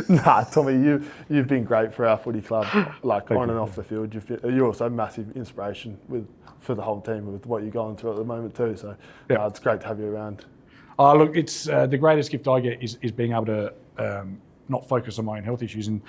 Nah, Tommy, you've been great for our footy club, like on and off the field. You're also a massive inspiration for the whole team with what you're going through at the moment too. So it's great to have you around. Oh, look, it's the greatest gift I get is being able to not focus on my own health issues. And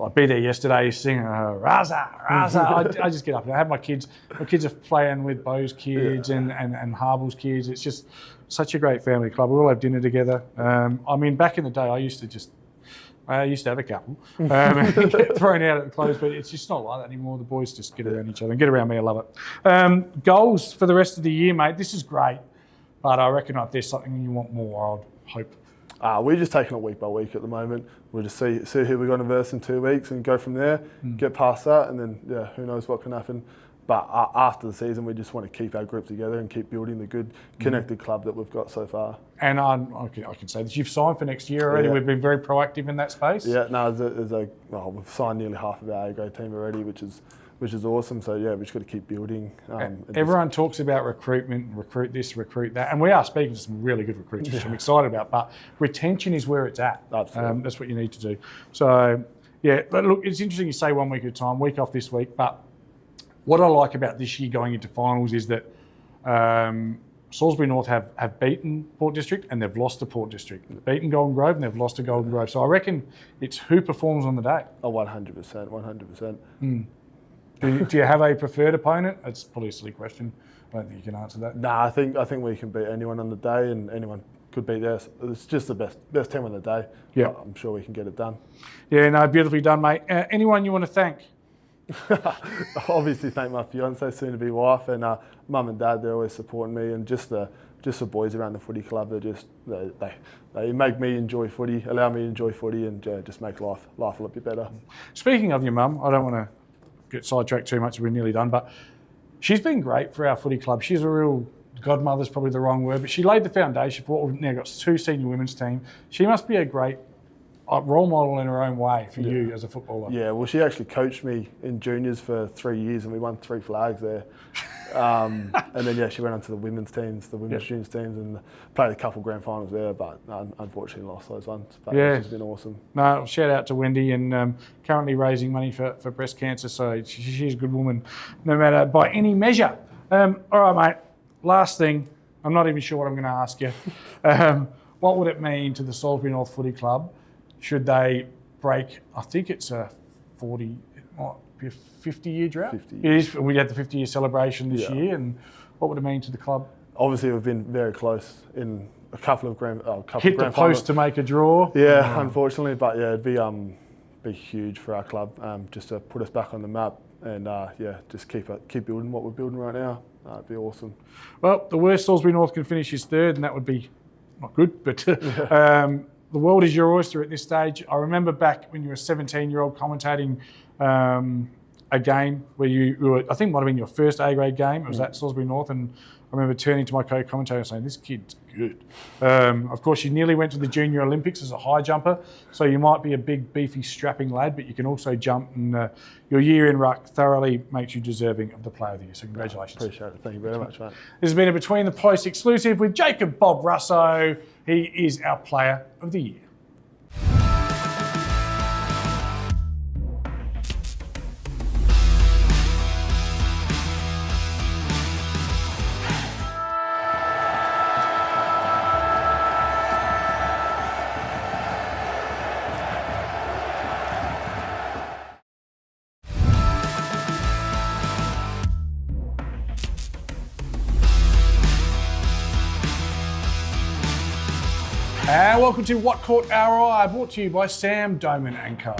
I'd be there yesterday singing Raza, Raza. I just get up and I have my kids. My kids are playing with Bo's kids and Harble's kids. It's just such a great family club. We all have dinner together. I mean, back in the day, I used to have a couple and get thrown out at the close, but it's just not like that anymore. The boys just get around each other and get around me. I love it. Goals for the rest of the year, mate. This is great, but I reckon if there's something you want more, I'd hope. We're just taking it week by week at the moment. We'll just see who we're going to verse in 2 weeks and go from there, get past that, and then who knows what can happen. But after the season, we just want to keep our group together and keep building the good, connected club that we've got so far. And I can say that you've signed for next year already. Yeah. We've been very proactive in that space. Yeah, no, we've signed nearly half of our A-grade team already, which is awesome. So yeah, we've just got to keep building. Everyone talks about recruitment, recruit this, recruit that, and we are speaking to some really good recruits, which I'm excited about. But retention is where it's at. Absolutely. That's what you need to do. So yeah, but look, it's interesting you say 1 week at a time, week off this week, but what I like about this year going into finals is that Salisbury North have beaten Port District and they've lost to Port District. They've beaten Golden Grove and they've lost to Golden Grove. So I reckon it's who performs on the day. Oh, 100%. Do you have a preferred opponent? That's probably a silly question. I don't think you can answer that. Nah, I think we can beat anyone on the day, and anyone could beat us. It's just the best team on the day. Yeah, I'm sure we can get it done. Yeah, no, beautifully done, mate. Anyone you want to thank? Obviously thank my fiance, soon to be wife, and mum and dad. They're always supporting me, and just the just the boys around the footy club. They make me enjoy footy, allow me to enjoy footy, and just make life a little bit better. Speaking of your mum, I don't want to get sidetracked too much. We're nearly done, but she's been great for our footy club. She's a real godmother's probably the wrong word, but she laid the foundation for what we've now got 2 senior women's teams. She must be a great role model in her own way for you as a footballer. Yeah, well, she actually coached me in juniors for 3 years, and we won 3 flags there. And then she went on to the women's teams, the women's juniors teams, and played a couple grand finals there, but unfortunately lost those ones. But it's been awesome. No, shout out to Wendy, and currently raising money for breast cancer. So she's a good woman, no matter by any measure. All right, mate. Last thing, I'm not even sure what I'm going to ask you. What would it mean to the Salisbury North Footy Club should they break? I think it's a 40. It might be a 50-year drought. 50 It is. We had the 50-year celebration this Yeah. year, and what would it mean to the club? Obviously, we've been very close in a couple of grand Hit the grand post finals. to make a draw. Yeah, unfortunately, but it'd be huge for our club, just to put us back on the map, and just keep building what we're building right now. It'd be awesome. Well, the worst Salisbury North can finish is 3rd, and that would be not good, but the world is your oyster at this stage. I remember back when you were a 17-year-old commentating a game where you were, I think it might have been your first A-grade game. It was at Salisbury North, and I remember turning to my co-commentator and saying, this kid's good. Of course, you nearly went to the Junior Olympics as a high jumper, so you might be a big, beefy, strapping lad, but you can also jump, and your year in ruck thoroughly makes you deserving of the Player of the Year, so congratulations. Appreciate it. Thank you very much, mate. This has been a Between the Posts exclusive with Jacob Bob Russo. He is our Player of the Year. And welcome to What Caught Our Eye, brought to you by Sam Doman & Co.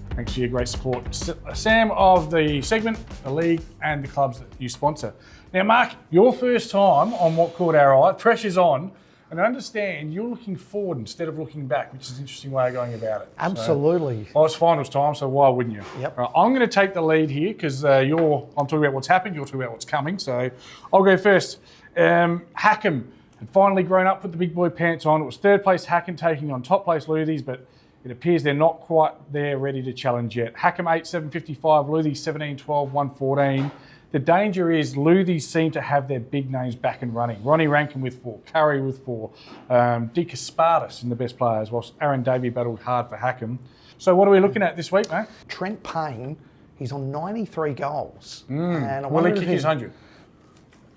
Thanks for your great support, Sam, of the segment, the league, and the clubs that you sponsor. Now, Mark, your first time on What Caught Our Eye, pressure's on, and I understand you're looking forward instead of looking back, which is an interesting way of going about it. Absolutely. Well, it's finals time, so why wouldn't you? Yep. Right, I'm going to take the lead here because I'm talking about what's happened, you're talking about what's coming. So I'll go first. Hackham had finally grown up, put the big boy pants on. It was 3rd place Hackham taking on top place Luthie's, but it appears they're not quite there ready to challenge yet. Hackham 8-7-55, Luthie's 17-12, 114. The danger is Luthie's seem to have their big names back and running. Ronnie Rankin with 4, Curry with 4, Dika Spartus in the best players, whilst Aaron Davey battled hard for Hackham. So what are we looking at this week, mate? Trent Payne, he's on 93 goals. And I Will wonder he if kick his 100?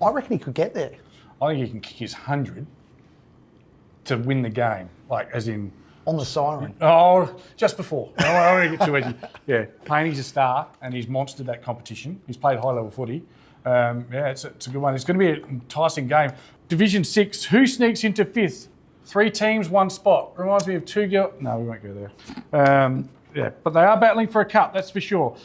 I reckon he could get there. I think he can kick his 100 to win the game, like as in... On the siren. Oh, just before. I don't want to get too edgy. Yeah, Payne's a star and he's monstered that competition. He's played high-level footy. It's a good one. It's going to be an enticing game. Division 6, who sneaks into 5th? 3 teams, 1 spot. Reminds me of 2 girls. No, we won't go there. But they are battling for a cup, that's for sure.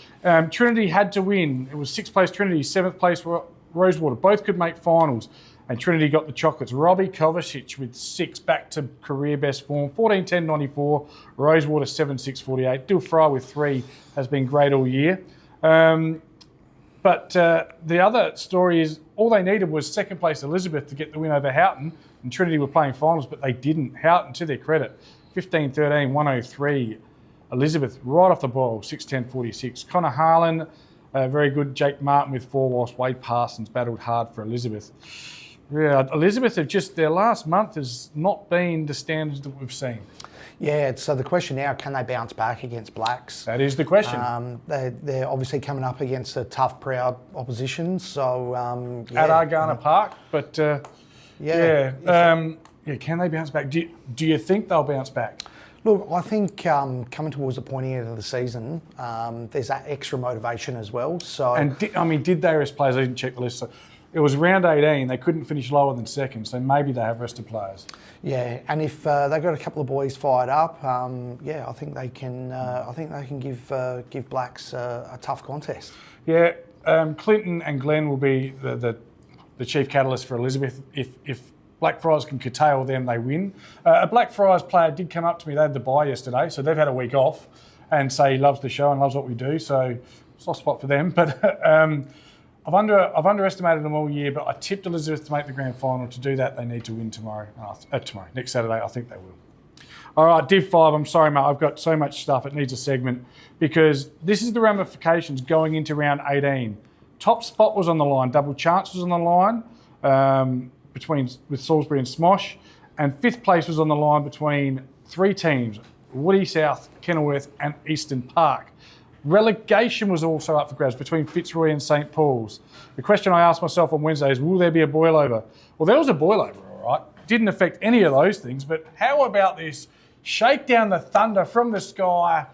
Trinity had to win. It was 6th place Trinity, 7th place Rosewater. Both could make finals. And Trinity got the chocolates. Robbie Kovacic with 6 back to career best form. 14-10-94. Rosewater 7-6-48. Dill Fry with 3 has been great all year. But the other story is all they needed was 2nd place Elizabeth to get the win over Houghton. And Trinity were playing finals, but they didn't. Houghton, to their credit, 15-13, 103. Elizabeth right off the ball, 6-10-46. Connor Harlan, very good. Jake Martin with 4, whilst Wade Parsons battled hard for Elizabeth. Yeah, Elizabeth have just, their last month has not been the standards that we've seen. Yeah, so the question now, can they bounce back against Blacks? That is the question. They're obviously coming up against a tough, proud opposition. So At Argana Park, but can they bounce back? Do you think they'll bounce back? Look, I think coming towards the pointy end of the season, there's that extra motivation as well. So, And did they rest players? I didn't check the list. So it was round 18. They couldn't finish lower than 2nd, so maybe they have rested players. yeah, and if they've got a couple of boys fired up, I think they can. I think they can give Blacks a tough contest. Yeah, Clinton and Glenn will be the chief catalyst for Elizabeth. If Blackfriars can curtail them, they win. A Blackfriars player did come up to me. They had the bye yesterday, so they've had a week off, and say he loves the show and loves what we do. So soft spot for them. But I've underestimated them all year. But I tipped Elizabeth to make the grand final. To do that, they need to win tomorrow. Next Saturday, I think they will. All right, Div 5, I'm sorry, mate, I've got so much stuff, it needs a segment, because this is the ramifications going into round 18. Top spot was on the line, double chance was on the line with Salisbury and Smosh, and 5th place was on the line between 3 teams, Woody South, Kenilworth and Eastern Park. Relegation was also up for grabs between Fitzroy and St Paul's. The question I asked myself on Wednesday is, will there be a boil-over? Well, there was a boil-over, all right. Didn't affect any of those things, but how about this? Shake down the thunder from the sky.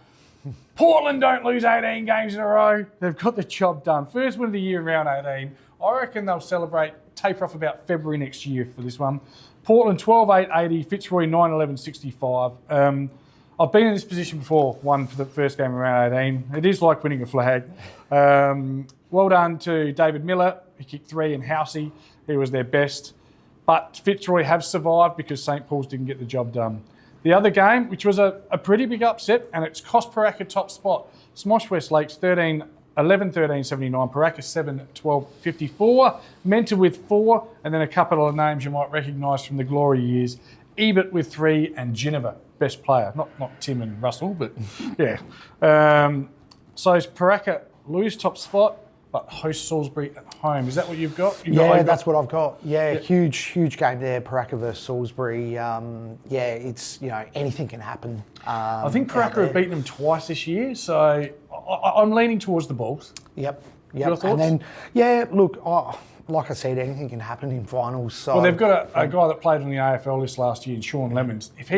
Portland don't lose 18 games in a row. They've got the job done. First win of the year in round 18. I reckon they'll celebrate, taper off about February next year for this one. Portland 12-8-80, Fitzroy 9-11-65. I've been in this position before, won for the first game in round 18. It is like winning a flag. Well done to David Miller, who kicked 3, and Housey, who was their best. But Fitzroy have survived because St Paul's didn't get the job done. The other game, which was a pretty big upset, and it's cost Paraka top spot. Smosh West Lakes 11-13-79, Paraka 7-12-54, Mentor with 4, and then a couple of names you might recognise from the glory years. Ebert with 3 and Geneva, best player. Not Tim and Russell, but yeah. So Paraka lose top spot, but host Salisbury at home. Is that what you've got? That's what I've got. Yeah, huge game there, Paraka versus Salisbury. It's, anything can happen. I think Paraka have beaten them twice this year, so I'm leaning towards the Bulls. Yep. Your thoughts? And then, like I said, anything can happen in finals. So, well, they've got a guy that played on the AFL list last year, Sean Lemons. If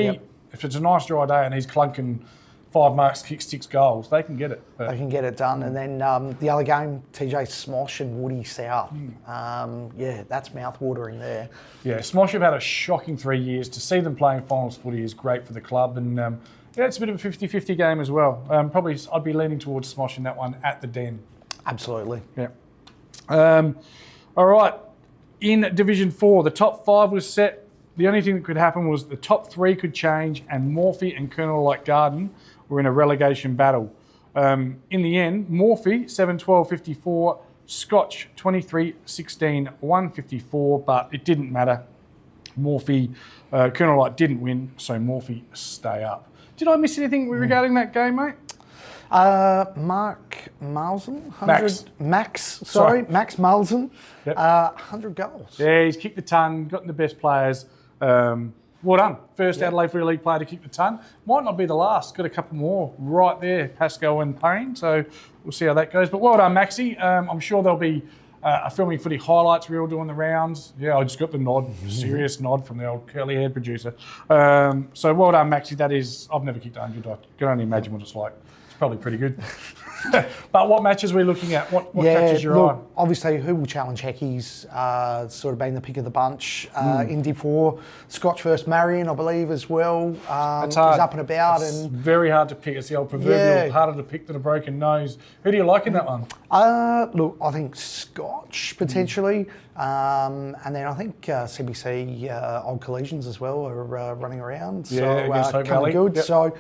it's a nice dry day and he's clunking 5 marks, kicks 6 goals, they can get it. They can get it done. And then the other game, TJ Smosh and Woody South. That's mouthwatering there. Yeah, Smosh have had a shocking 3 years. To see them playing finals footy is great for the club. And it's a bit of a 50-50 game as well. Probably I'd be leaning towards Smosh in that one at the Den. Absolutely. Yeah. All right. In Division 4, the top 5 was set. The only thing that could happen was the top 3 could change, and Morphy and Colonel Light Garden were in a relegation battle. In the end, Morphy 7-12-54, Scotch 23-16-154, but it didn't matter. Morphy, Colonel Light didn't win, so Morphy stay up. Did I miss anything regarding that game, mate? Mark Malzen, Max Malzen, 100 goals. Yeah, he's kicked the ton, gotten the best players. Well done. First Adelaide Free League player to kick the ton. Might not be the last. Got a couple more right there, Pascal and Payne. So we'll see how that goes. But well done, Maxi. I'm sure there'll be a filming footy highlights reel doing the rounds. Yeah, I just got the nod, serious nod from the old curly-haired producer. So well done, Maxi. That is, I've never kicked 100. I can only imagine what it's like. It's probably pretty good. But what matches are we looking at? What catches your eye? Obviously, who will challenge Heckies? Sort of been the pick of the bunch. In Div 4, Scotch versus Marion, I believe, as well. It's hard. He's up and about. It's very hard to pick. It's the old proverbial harder to pick than a broken nose. Who do you like in that one? Look, I think Scotch, potentially. And then I think CBC Old Collisions as well are running around. Against Hope Valley. Good. Yep. So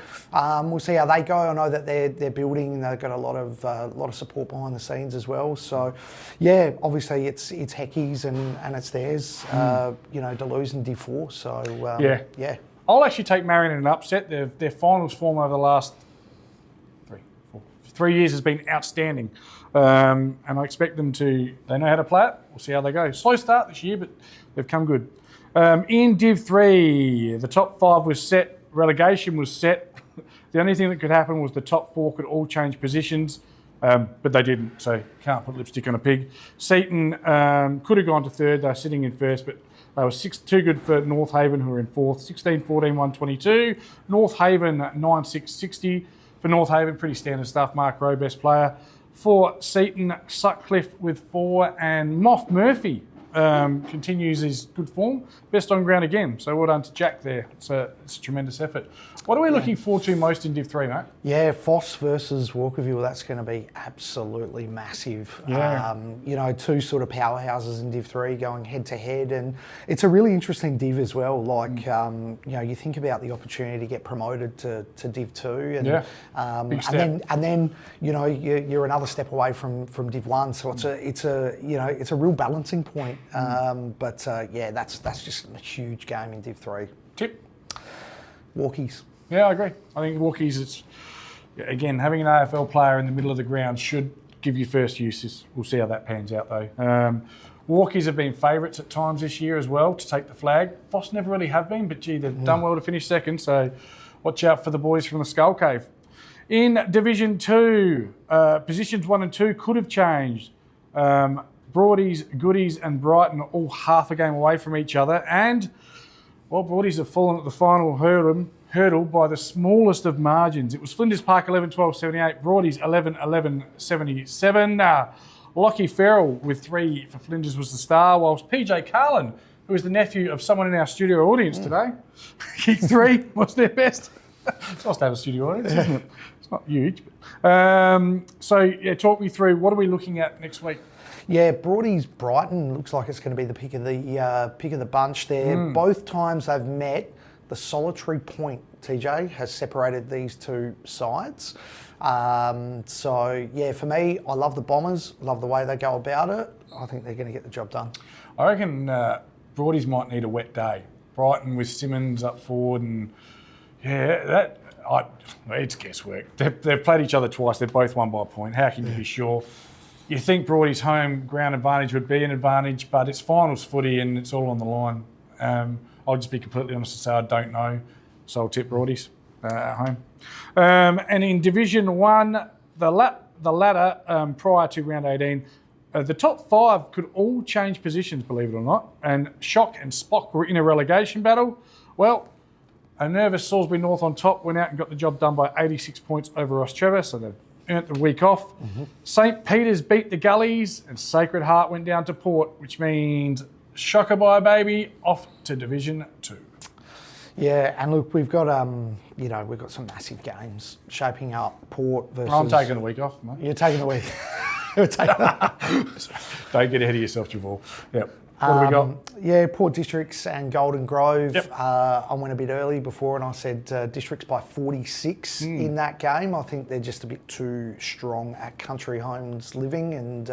we'll see how they go. I know that they're building. They've got a lot of support behind the scenes as well. So obviously it's Heckies and it's theirs. To lose in Div 4. So yeah. I'll actually take Marion in an upset. Their finals form over the last 3 years has been outstanding. And I expect them to, they know how to play it. We'll see how they go. Slow start this year, but they've come good. In Div 3, the top 5 was set. Relegation was set. The only thing that could happen was the top 4 could all change positions, but they didn't, so can't put lipstick on a pig. Seaton could have gone to 3rd. They were sitting in 1st, but they were too good for North Haven, who were in 4th. 16-14-122. North Haven 9-6-60. For North Haven, pretty standard stuff. Mark Rowe, best player. For Seaton, Sutcliffe with 4, and Moff Murphy continues his good form. Best on ground again. So well done to Jack there. It's a tremendous effort. What are we looking forward to most in Div 3, mate? Yeah, Foss versus Walkerville, that's going to be absolutely massive. Yeah. You know, two sort of powerhouses in Div 3 going head to head, and it's a really interesting Div as well. Like, you know, you think about the opportunity to get promoted to Div 2, and Big step. and then you know you're another step away from Div 1. So it's a you know it's a real balancing point. But yeah, that's just a huge game in Div 3. Tip? Walkies. Yeah, I agree. I think Walkies, it's, again, having an AFL player in the middle of the ground should give you first uses. We'll see how that pans out, though. Walkies have been favourites at times this year as well to take the flag. Foss never really have been, but gee, they've done well to finish second, so watch out for the boys from the Skull Cave. In Division 2, positions 1 and 2 could have changed. Broadies, Goodies and Brighton are all half a game away from each other, and well, Broadies have fallen at the final hurdle by the smallest of margins. It was Flinders Park 11-12-78, Broadies 11-11-77. Lockie Farrell with 3 for Flinders was the star, whilst PJ Carlin, who is the nephew of someone in our studio audience today, kicked 3 was their best. It's nice to have a studio audience, isn't it? It's not huge. So, yeah, talk me through, what are we looking at next week? Yeah, Broadies Brighton looks like it's going to be the pick of the bunch there. Both times they've met, the solitary point, TJ, has separated these two sides. So yeah, for me, I love the Bombers, love the way they go about it. I think they're going to get the job done. I reckon Broadies might need a wet day. Brighton with Simmons up forward, and yeah, it's guesswork. They've played each other twice. They've both won by a point. How can you be sure? You think Broadies' home ground advantage would be an advantage, but it's finals footy and it's all on the line. I'll just be completely honest and say I don't know, so I'll tip Broadies at home. And in Division 1, the ladder prior to round 18, the top 5 could all change positions, believe it or not, and Shock and Spock were in a relegation battle. Well, a nervous Salisbury North on top went out and got the job done by 86 points over Ross Trevor, so they've earned the week off. St. Peter's beat the Gullies and Sacred Heart went down to Port, which means shocker by baby, off to Division 2. Yeah, and look, we've got we've got some massive games shaping up. Port versus. I'm taking the week off, mate. You're taking the week. You're taking. Don't get ahead of yourself, Javal. Yep. What have we got? Yeah, Port Districts and Golden Grove. Yep. I went a bit early before and I said Districts by 46 in that game. I think they're just a bit too strong at Country Homes living, and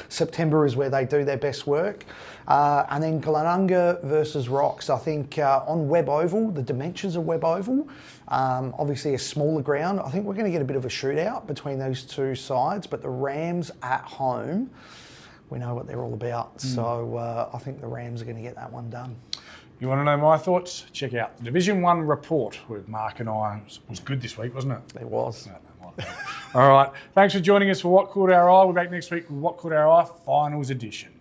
September is where they do their best work. And then Glenunga versus Rocks. I think on Webb Oval, the dimensions of Webb Oval, obviously a smaller ground. I think we're going to get a bit of a shootout between those two sides, but the Rams at home, we know what they're all about. So I think the Rams are going to get that one done. You want to know my thoughts? Check out the Division 1 report with Mark and I. It was good this week, wasn't it? It was. All right. Thanks for joining us for What Caught Our Eye. We're back next week with What Caught Our Eye Finals Edition.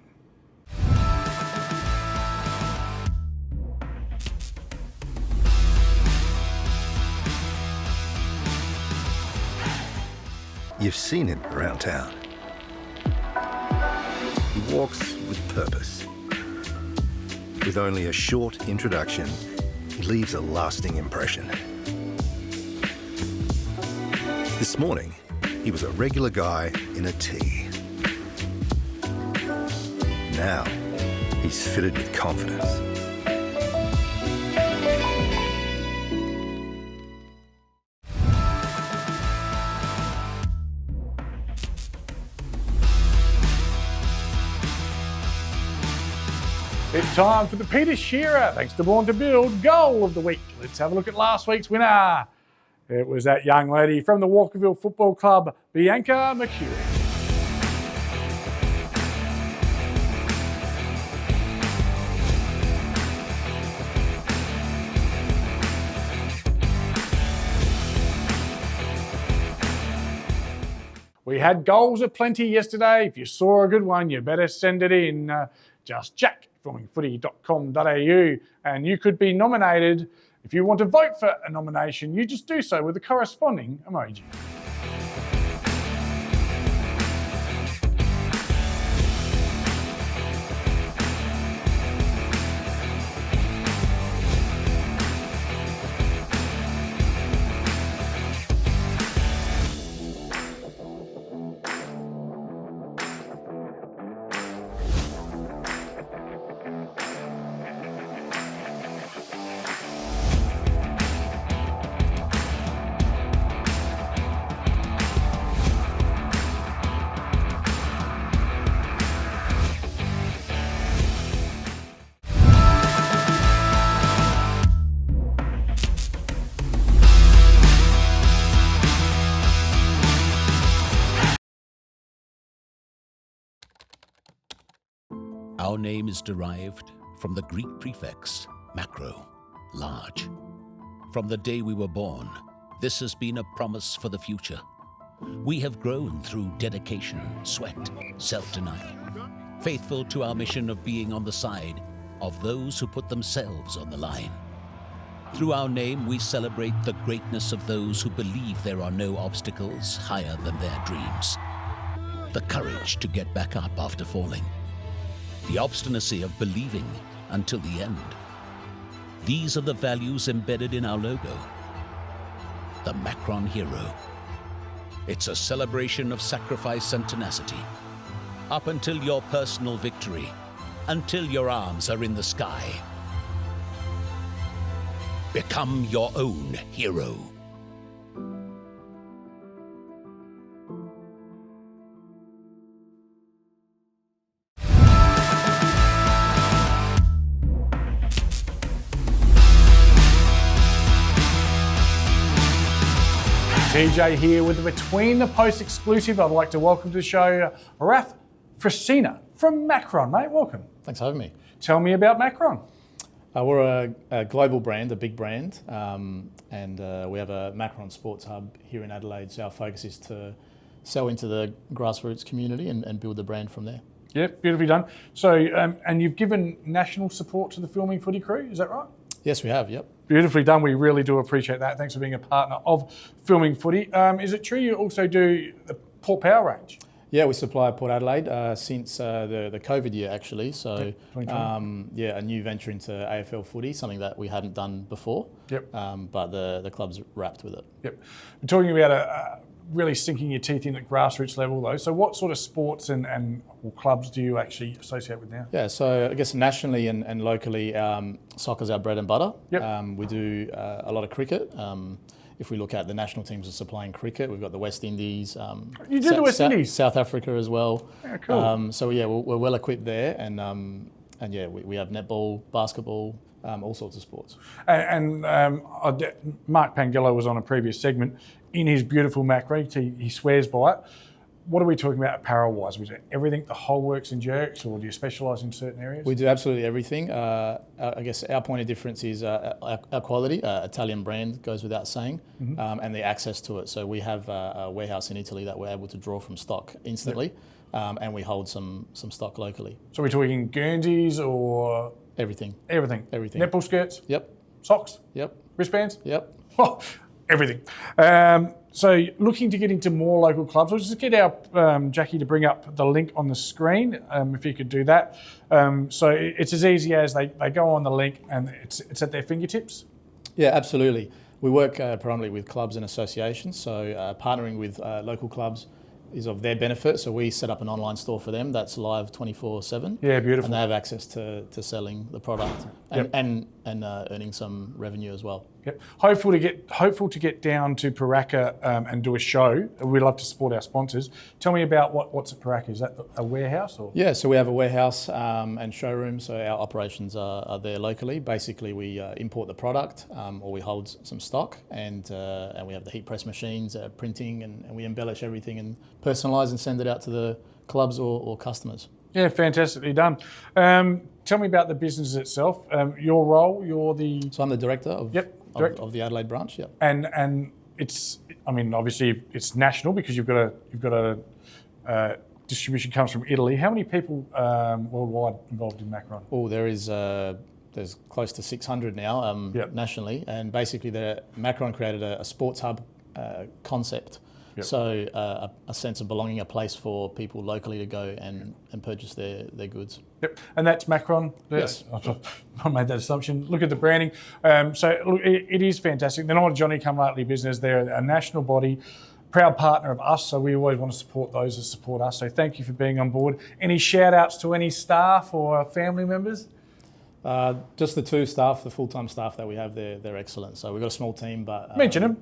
You've seen him around town. He walks with purpose. With only a short introduction, he leaves a lasting impression. This morning, he was a regular guy in a tee. Now, he's fitted with confidence. It's time for the Peter Shearer, thanks to Born to Build, Goal of the Week. Let's have a look at last week's winner. It was that young lady from the Walkerville Football Club, Bianca Mercury. We had goals aplenty yesterday. If you saw a good one, you better send it in. Just jack@footy.com.au, and you could be nominated. If you want to vote for a nomination, you just do so with the corresponding emoji. Our name is derived from the Greek prefix macro, large. From the day we were born, this has been a promise for the future. We have grown through dedication, sweat, self-denial, faithful to our mission of being on the side of those who put themselves on the line. Through our name, we celebrate the greatness of those who believe there are no obstacles higher than their dreams. The courage to get back up after falling. The obstinacy of believing until the end. These are the values embedded in our logo. The Macron Hero. It's a celebration of sacrifice and tenacity. Up until your personal victory, until your arms are in the sky. Become your own hero. TJ here with the Between the Posts exclusive. I'd like to welcome to the show Raf Frasina from Macron. Mate, welcome. Thanks for having me. Tell me about Macron. We're a global brand, a big brand, and we have a Macron Sports Hub here in Adelaide. So our focus is to sell into the grassroots community and build the brand from there. Yep, beautifully done. So, and you've given national support to the Filming Footy crew, is that right? Yes, we have, yep. Beautifully done. We really do appreciate that. Thanks for being a partner of Filming Footy. Is it true you also do the Port Power range? Yeah, we supply Port Adelaide since the COVID year, actually. So, a new venture into AFL footy, something that we hadn't done before. Yep. But the club's wrapped with it. Yep. We're talking about really sinking your teeth in at grassroots level, though. So, what sort of sports and clubs do you actually associate with now? Yeah, so I guess nationally and locally, soccer's our bread and butter. Yep. We do a lot of cricket. If we look at the national teams are supplying cricket, we've got the West Indies. You do the West Indies? South Africa as well. Yeah, cool. So yeah, we're well equipped there, and yeah, we have netball, basketball, all sorts of sports. And Mark Pangelo was on a previous segment. In his beautiful macro, he swears by it. What are we talking about apparel-wise? We do everything, the whole works and jerks, or do you specialise in certain areas? We do absolutely everything. I guess our point of difference is our quality. Italian brand goes without saying, and the access to it. So we have a warehouse in Italy that we're able to draw from stock instantly, and we hold some stock locally. So we're talking Guernseys or everything. Everything. Netball skirts. Yep. Socks. Yep. Wristbands. Yep. Everything. So looking to get into more local clubs, we'll just get our Jackie to bring up the link on the screen, if you could do that. So it's as easy as they go on the link and it's at their fingertips? Yeah, absolutely. We work predominantly with clubs and associations, so partnering with local clubs is of their benefit. So we set up an online store for them that's live 24/7. Yeah, beautiful. And they have access to selling the product and earning some revenue as well. Yep. Hopeful to get down to Paraka and do a show. We'd love to support our sponsors. Tell me about what's at Paraka. Is that a warehouse or? Yeah, so we have a warehouse and showroom. So our operations are there locally. Basically, we import the product or we hold some stock, and we have the heat press machines, printing, and we embellish everything and personalise and send it out to the clubs or customers. Yeah, fantastically done. Tell me about the business itself. Your role, you're the... So I'm the director of the Adelaide branch, yep. And it's, I mean, obviously it's national because you've got a distribution comes from Italy. How many people worldwide involved in Macron? Oh, there's close to 600 now nationally, and basically Macron created a sports hub concept. Yep. So a sense of belonging, a place for people locally to go and purchase their goods. Yep, and that's Macron. Yes. I made that assumption. Look at the branding. So look, it is fantastic. They're not a Johnny-come-lately business. They're a national body, proud partner of us, so we always want to support those that support us. So thank you for being on board. Any shout-outs to any staff or family members? Just the two staff, the full-time staff that we have, they're excellent. So we've got a small team, but... Mention them.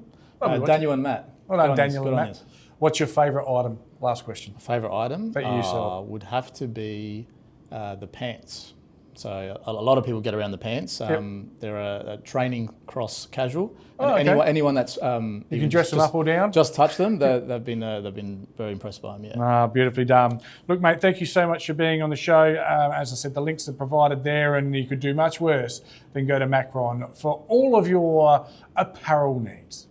Daniel and Matt. Well done, Daniel and Matt. What's your favourite item? Last question. Favourite item? That you sell? Would have to be the pants. So a lot of people get around the pants. They're a training cross casual. Oh, And okay. anyone that's You can dress them up or down? Just touch them. They've been very impressed by them. Yeah. Ah, beautifully done. Look, mate, thank you so much for being on the show. As I said, the links are provided there, and you could do much worse than go to Macron for all of your apparel needs.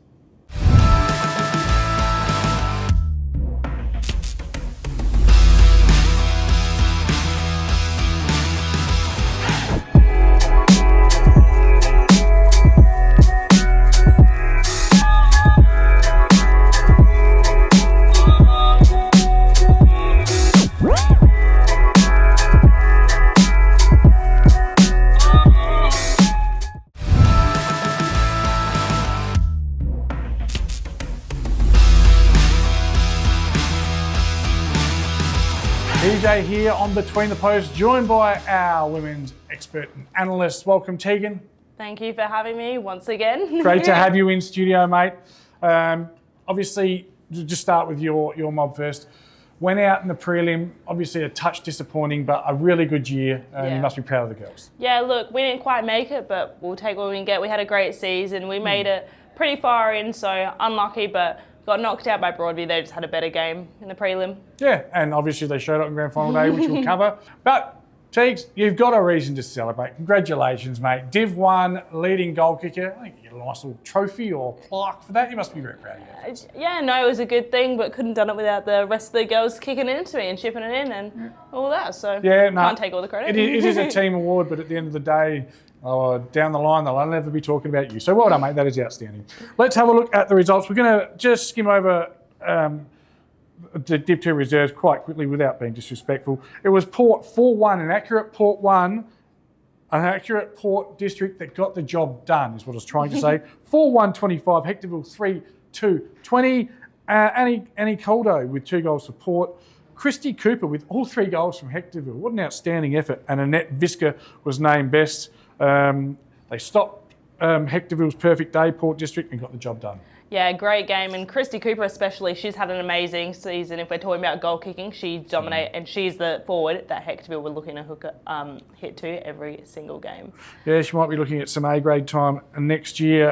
TJ here on Between the Posts, joined by our women's expert and analyst. Welcome, Tegan. Thank you for having me once again. Great to have you in studio, mate. Obviously, to just start with your mob first. Went out in the prelim, obviously a touch disappointing, but a really good year. Yeah. You must be proud of the girls. Yeah, look, we didn't quite make it, but we'll take what we can get. We had a great season. We made it pretty far in, so unlucky, but got knocked out by Broadview. They just had a better game in the prelim. Yeah, and obviously they showed up in grand final day, which we'll cover. But Teagues, you've got a reason to celebrate. Congratulations, mate. Div 1 leading goal kicker. I think you get a nice little trophy or plaque for that. You must be very proud of yourself. Yeah, no, it was a good thing, but couldn't have done it without the rest of the girls kicking it into me and chipping it in and all that. So Yeah, no, can't take all the credit. It is a team award, but at the end of the day, down the line, they'll never be talking about you. So well done, mate. That is outstanding. Let's have a look at the results. We're going to just skim over the Div 2 reserves quite quickly without being disrespectful. It was Port 4-1, an accurate Port 1, an accurate Port district that got the job done, is what I was trying to say. 4-1-25, Hectorville 3-2-20. Annie Coldo with 2 goals for Port. Christy Cooper with all 3 goals from Hectorville. What an outstanding effort. And Annette Visca was named best. They stopped Hectorville's perfect day, Port District, and got the job done. Yeah, great game. And Christy Cooper especially, she's had an amazing season. If we're talking about goal kicking, she dominated, and she's the forward that Hectorville were looking to hit to every single game. Yeah, she might be looking at some A-grade time next year.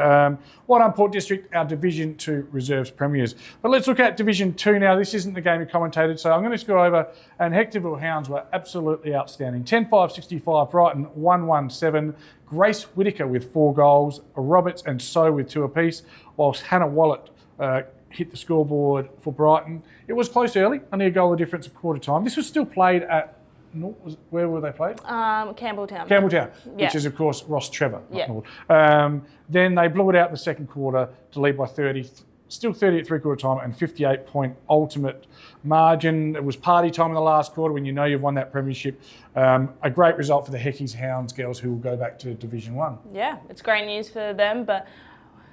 Well done, Port District, our Division 2 reserves premiers. But let's look at Division 2 now. This isn't the game you commentated, so I'm going to go over, and Hectorville Hounds were absolutely outstanding. 10-5-65, Brighton 1-1-7. Grace Whitaker with 4 goals, Roberts and So with 2 apiece, whilst Hannah Wallet hit the scoreboard for Brighton. It was close early, only a goal of difference at quarter time. This was still played at, where were they played? Campbelltown. Campbelltown, Yeah. which is of course Ross Trevor. Yeah. Then they blew it out in the second quarter to lead by 30. Still 30 at three-quarter time and 58-point ultimate margin. It was party time in the last quarter when you know you've won that premiership. A great result for the Heckies Hounds girls who will go back to Division 1. Yeah, it's great news for them, but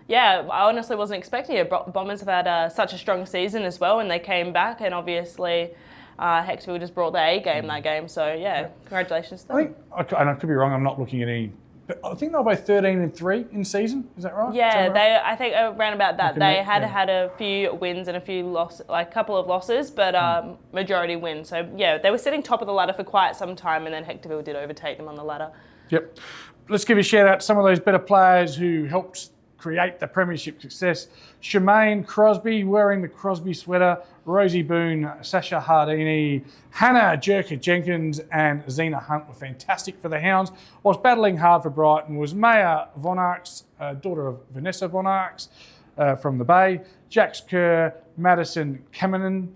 yeah, I honestly wasn't expecting it. Bombers have had such a strong season as well, and they came back, and obviously Hectorville just brought their A game that game. So yeah, congratulations to them. And I could be wrong, I'm not looking at any, but I think they were both 13-3 in season. Is that right? Yeah, Is that right? I think around about that. They had a few wins and a few losses, like a couple of losses, but majority wins. So yeah, they were sitting top of the ladder for quite some time, and then Hectorville did overtake them on the ladder. Yep. Let's give a shout out to some of those better players who helped create the premiership success. Shemaine Crosby wearing the Crosby sweater, Rosie Boone, Sasha Hardini, Hannah Jerker-Jenkins and Zena Hunt were fantastic for the Hounds. Whilst battling hard for Brighton was Maya Von Arx, daughter of Vanessa Von Arx from the Bay, Jax Kerr, Madison Cameron,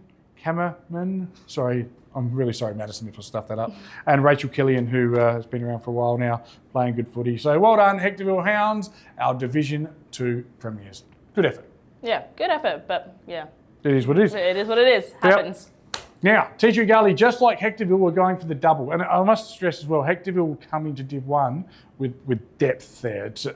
sorry, I'm really sorry, Madison, if I stuffed that up. And Rachel Killian, who has been around for a while now, playing good footy. So well done, Hectorville Hounds, our Division 2 premiers. Good effort. Yeah, good effort, but yeah. It is what it is. It is what it is. Happens. Now, Teacher Gully, just like Hectorville, were going for the double. And I must stress as well, Hectorville will come into Div 1 with depth there. It's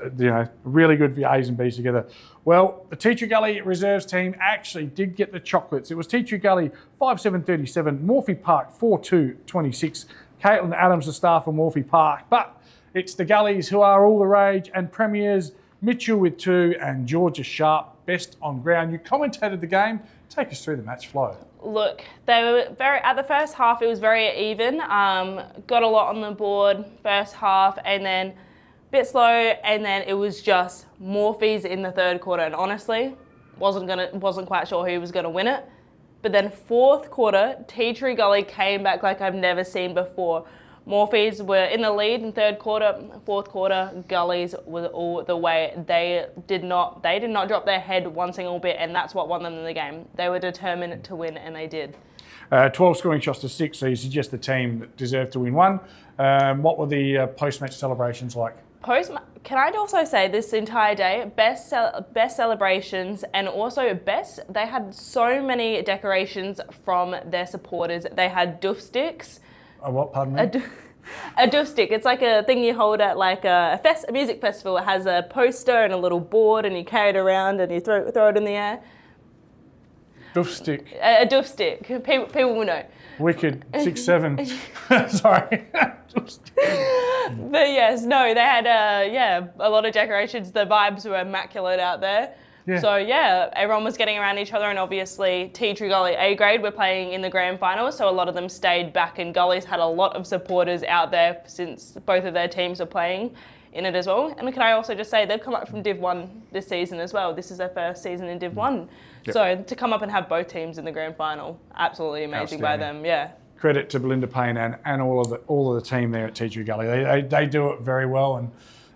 really good for your A's and B's together. Well, the Teacher Gully reserves team actually did get the chocolates. It was Teacher Gully 5-7-37, Morphy Park 4-2-26. Caitlin Adams, the star for Morphy Park. But it's the Gullies who are all the rage and premiers. Mitchell with 2 and Georgia Sharp best on ground. You commentated the game. Take us through the match flow. Look, they were at the first half, it was very even. Got a lot on the board first half, and then a bit slow, and then it was just Morphees in the third quarter. And honestly, wasn't quite sure who was gonna win it. But then fourth quarter, Tea Tree Gully came back like I've never seen before. Morphees were in the lead in third quarter. Fourth quarter, Gullies were all the way. They did not drop their head one single bit, and that's what won them in the game. They were determined to win, and they did. 12 scoring shots to 6, so you suggest the team that deserved to win won. What were the post-match celebrations like? Can I also say this entire day, best celebrations, and also they had so many decorations from their supporters. They had doof sticks. What, pardon me? A doof stick. It's like a thing you hold at like a music festival. It has a poster and a little board, and you carry it around and you throw it in the air. Doof stick. A doof stick. People will know. Wicked. 6'7". Sorry. But yes, no, they had a lot of decorations. The vibes were immaculate out there. Yeah. So yeah, everyone was getting around each other, and obviously Tea Tree Gully A grade were playing in the grand final, so a lot of them stayed back, and Gullies had a lot of supporters out there since both of their teams are playing in it as well. And can I also just say they've come up from Div 1 this season as well. This is their first season in Div 1. Yep. So to come up and have both teams in the grand final, absolutely amazing by them. Yeah. Credit to Belinda Payne and all of the team there at Tea Tree Gully. They do it very well, and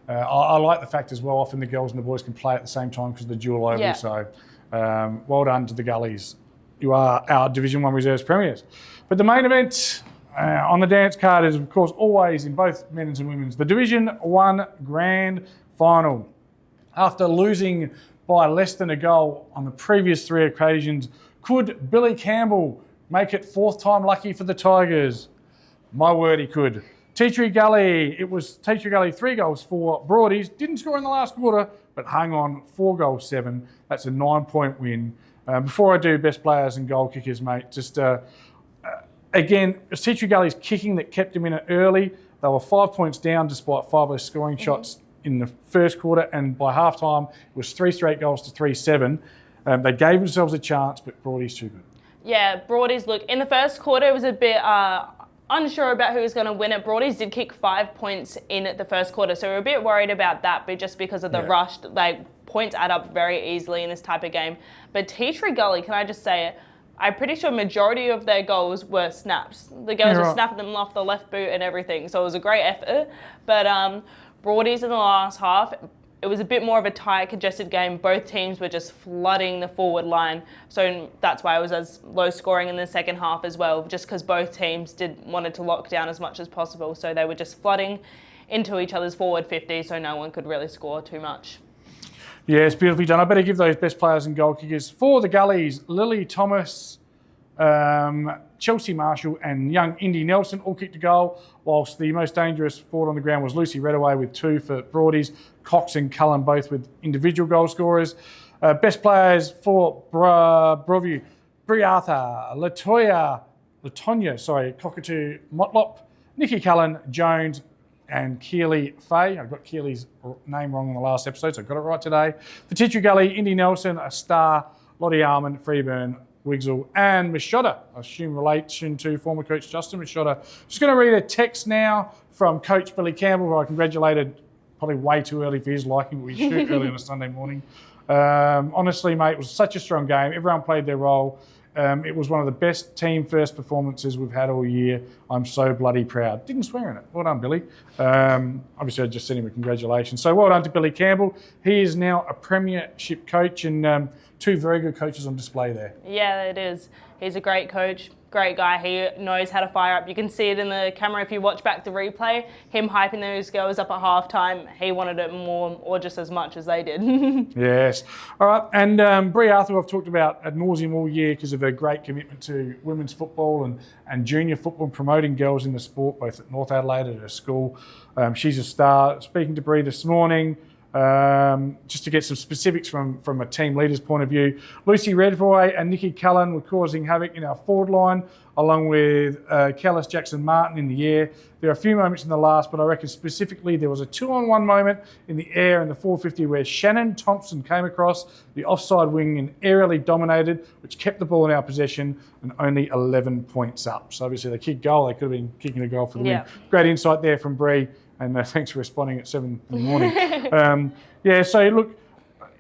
I like the fact as well, often the girls and the boys can play at the same time because of the dual oval. Yeah. So well done to the Gullies. You are our Division 1 Reserves Premiers. But the main event on the dance card is, of course, always in both men's and women's, the Division 1 Grand Final. After losing by less than a goal on the previous 3 occasions, could Billy Campbell make it 4th time lucky for the Tigers? My word, he could. Tea Tree Gully, it was Tea Tree Gully 3 goals for Broadies. Didn't score in the last quarter, but hung on 4 goals 7. That's a 9-point win. Before I do best players and goal kickers, mate, just again, it was Tea Tree Gully's kicking that kept them in it early. They were 5 points down despite 5 less scoring shots in the first quarter, and by half time, it was 3 straight goals to 3-7. They gave themselves a chance, but Broadies too good. Yeah, Broadies, look, in the first quarter, it was a bit unsure about who was going to win it. Broadies did kick 5 points in the first quarter, so we were a bit worried about that, but just because of the rush, points add up very easily in this type of game. But Tea Tree Gully, can I just say it? I'm pretty sure majority of their goals were snaps. The girls were snapping them off the left boot and everything, so it was a great effort. But Broadies in the last half, it was a bit more of a tight, congested game. Both teams were just flooding the forward line. So that's why it was as low scoring in the second half as well, just because both teams wanted to lock down as much as possible. So they were just flooding into each other's forward 50, so no one could really score too much. Yeah, it's beautifully done. I better give those best players and goal kickers for the Gullies. Lily Thomas, Chelsea Marshall and young Indy Nelson all kicked a goal, whilst the most dangerous forward on the ground was Lucy Redaway with 2 for Broadies. Cox and Cullen both with individual goal scorers. Best players for Broadview, Brie Arthur, Latonya, Cockatoo Motlop, Nikki Cullen, Jones and Keely Fay. I got Keely's name wrong in the last episode, so I got it right today. For Tea Tree Gully, Indy Nelson, A Star, Lottie Armand, Freeburn, Wigsell and Mishotta. I assume relation to former coach Justin Mishotta. Just going to read a text now from Coach Billy Campbell, who I congratulated probably way too early for his liking, but we shoot early on a Sunday morning. Honestly, mate, it was such a strong game. Everyone played their role. It was one of the best team first performances we've had all year. I'm so bloody proud. Didn't swear in it. Well done, Billy. Obviously, I just sent him a congratulations. So well done to Billy Campbell. He is now a premiership coach, and 2 very good coaches on display there. Yeah, it is. He's a great coach, great guy. He knows how to fire up. You can see it in the camera if you watch back the replay. Him hyping those girls up at halftime. He wanted it more or just as much as they did. Yes. All right. And Brie Arthur, I've talked about ad nauseum all year because of her great commitment to women's football and junior football and promoting girls in the sport, both at North Adelaide and at her school. She's a star. Speaking to Brie this morning, Just to get some specifics from a team leader's point of view, Lucy Redvoy and Nikki Cullen were causing havoc in our forward line, along with Kellis Jackson-Martin in the air. There are a few moments in the last, but I reckon specifically there was a 2-on-1 moment in the air in the 450 where Shannon Thompson came across the offside wing and aerially dominated, which kept the ball in our possession and only 11 points up. So obviously they kicked goal. They could have been kicking a goal for the win. Great insight there from Bree. And thanks for responding at 7 in the morning. So look,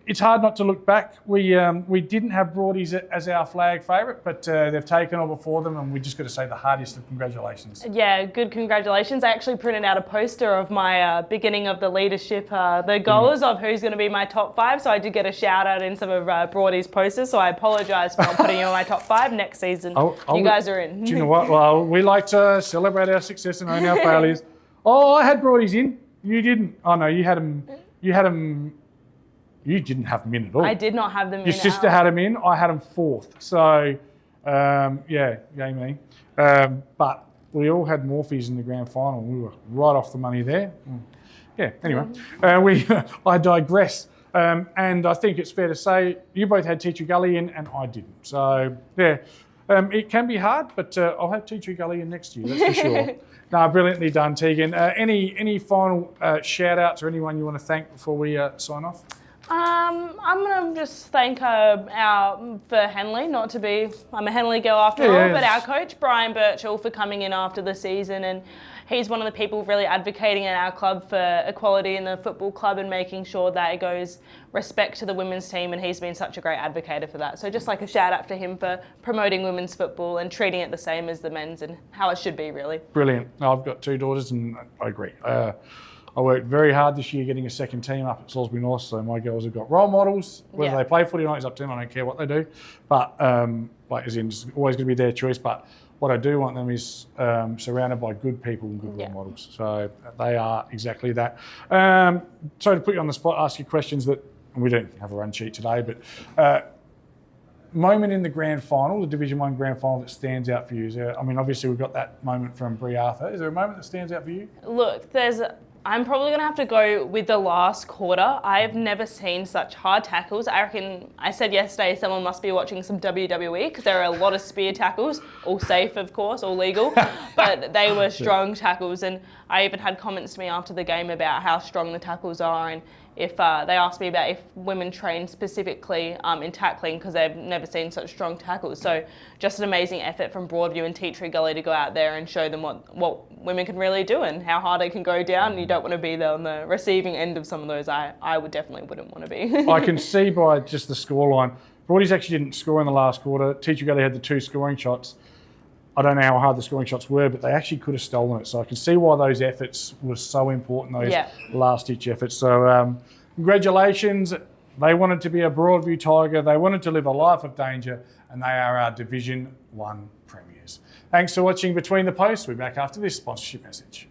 it's hard not to look back. We didn't have Broadies as our flag favourite, but they've taken all before them, and we just got to say the heartiest of congratulations. Yeah, good congratulations. I actually printed out a poster of my beginning of the leadership, the goals of who's going to be my top 5. So I did get a shout out in some of Broadie's posters. So I apologise for not putting you on my top 5 next season. You guys are in. Do you know what? Well, we like to celebrate our success and own our failures. Oh, I had Broadies in. You didn't. Oh no, you had them. You didn't have them in at all. I did not have them in. Your sister had them in. I had them 4th. So, yay me. But we all had Morphees in the grand final. We were right off the money there. Yeah. Anyway, I digress. And I think it's fair to say you both had Teacher Gully in, and I didn't. So yeah, it can be hard, but I'll have Teacher Gully in next year. That's for sure. No, brilliantly done, Tegan. Any final shout outs or anyone you want to thank before we sign off? I'm going to just thank for Henley, I'm a Henley girl after all, but our coach, Brian Birchall, for coming in after the season, and he's one of the people really advocating in our club for equality in the football club and making sure that it goes respect to the women's team, and he's been such a great advocate for that. So just like a shout out to him for promoting women's football and treating it the same as the men's and how it should be, really. Brilliant. I've got 2 daughters and I agree. I worked very hard this year getting a second team up at Salisbury North, so my girls have got role models. Whether they play footy or not is up to them. I don't care what they do. But, it's always going to be their choice. But what I do want them is surrounded by good people and good role models. So they are exactly that. So to put you on the spot, ask you questions that, and we don't have a run sheet today, but moment in the grand final, the Division 1 grand final that stands out for you? Obviously we've got that moment from Brie Arthur. Is there a moment that stands out for you? Look, I'm probably going to have to go with the last quarter. I've never seen such hard tackles. I reckon, I said yesterday, someone must be watching some WWE because there are a lot of spear tackles, all safe, of course, all legal, but they were strong tackles. And I even had comments to me after the game about how strong the tackles are, and if they asked me about if women train specifically in tackling because they've never seen such strong tackles. So just an amazing effort from Broadview and Teacher Gully to go out there and show them what women can really do and how hard it can go down. And you don't want to be there on the receiving end of some of those. I wouldn't want to be. I can see by just the scoreline, Broadies actually didn't score in the last quarter. Teacher Gully had the 2 scoring shots. I don't know how hard the scoring shots were, but they actually could have stolen it. So I can see why those efforts were so important, those last-ditch efforts. So congratulations. They wanted to be a Broadview Tiger. They wanted to live a life of danger, and they are our Division 1 premiers. Thanks for watching Between the Posts. We'll be back after this sponsorship message.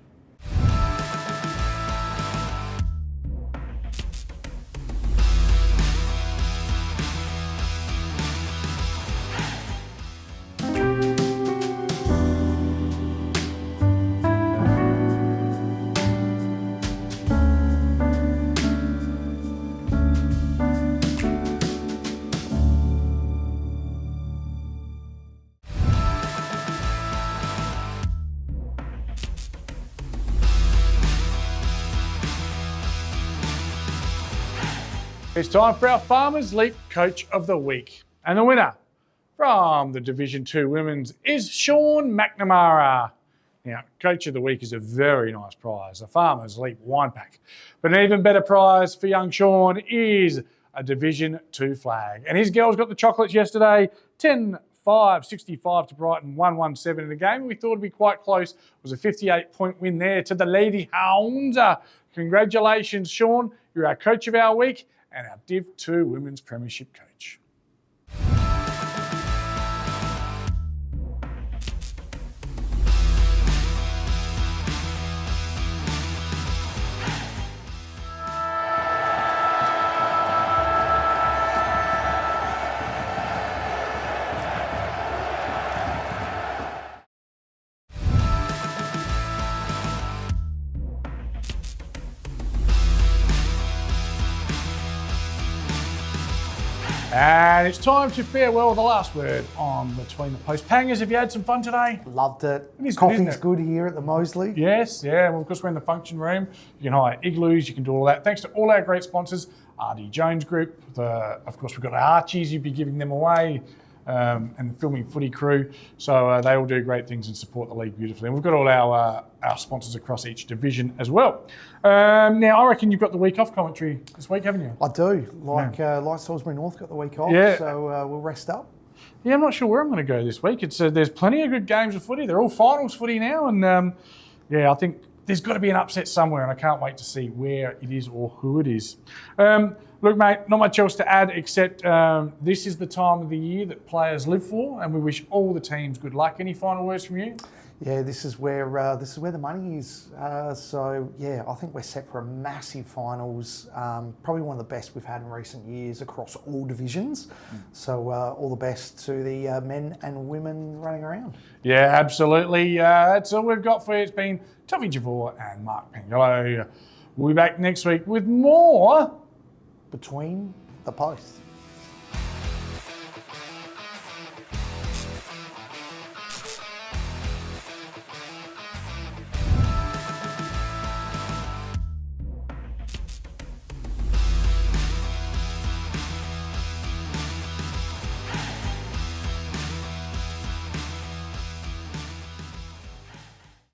It's time for our Farmers Leap Coach of the Week. And the winner from the Division 2 Women's is Sean McNamara. Now, Coach of the Week is a very nice prize, a Farmers Leap wine pack. But an even better prize for young Sean is a Division 2 flag. And his girls got the chocolates yesterday, 10-5, 65 to Brighton, 1-1-7 in the game. We thought it'd be quite close. It was a 58-point win there to the Lady Hounds. Congratulations, Sean. You're our Coach of our Week and our Div 2 Women's Premiership Coach. And it's time to farewell the last word on Between the Posts. Pangers, have you had some fun today? Loved it. It is good, Coffee's isn't it? good here at the Moseley. Yes, yeah. Well, of course, we're in the function room. You can hire igloos, you can do all that. Thanks to all our great sponsors, RD Jones Group. Of course, we've got Archies, you'd be giving them away, and the Filming Footy crew. So they all do great things and support the league beautifully. And we've got all our sponsors across each division as well. Now, I reckon you've got the week off commentary this week, haven't you? I do. Like Salisbury North got the week off, Yeah. so we'll rest up. Yeah, I'm not sure where I'm going to go this week. It's there's plenty of good games of footy. They're all finals footy now, and I think there's got to be an upset somewhere, and I can't wait to see where it is or who it is. Look, mate, not much else to add except this is the time of the year that players live for, and we wish all the teams good luck. Any final words from you? Yeah, this is where the money is. So yeah, I think we're set for a massive finals. Probably one of the best we've had in recent years across all divisions. So all the best to the men and women running around. Yeah, absolutely. That's all we've got for you. It's been Tommy Javor and Mark Pangolo. We'll be back next week with more Between the Posts.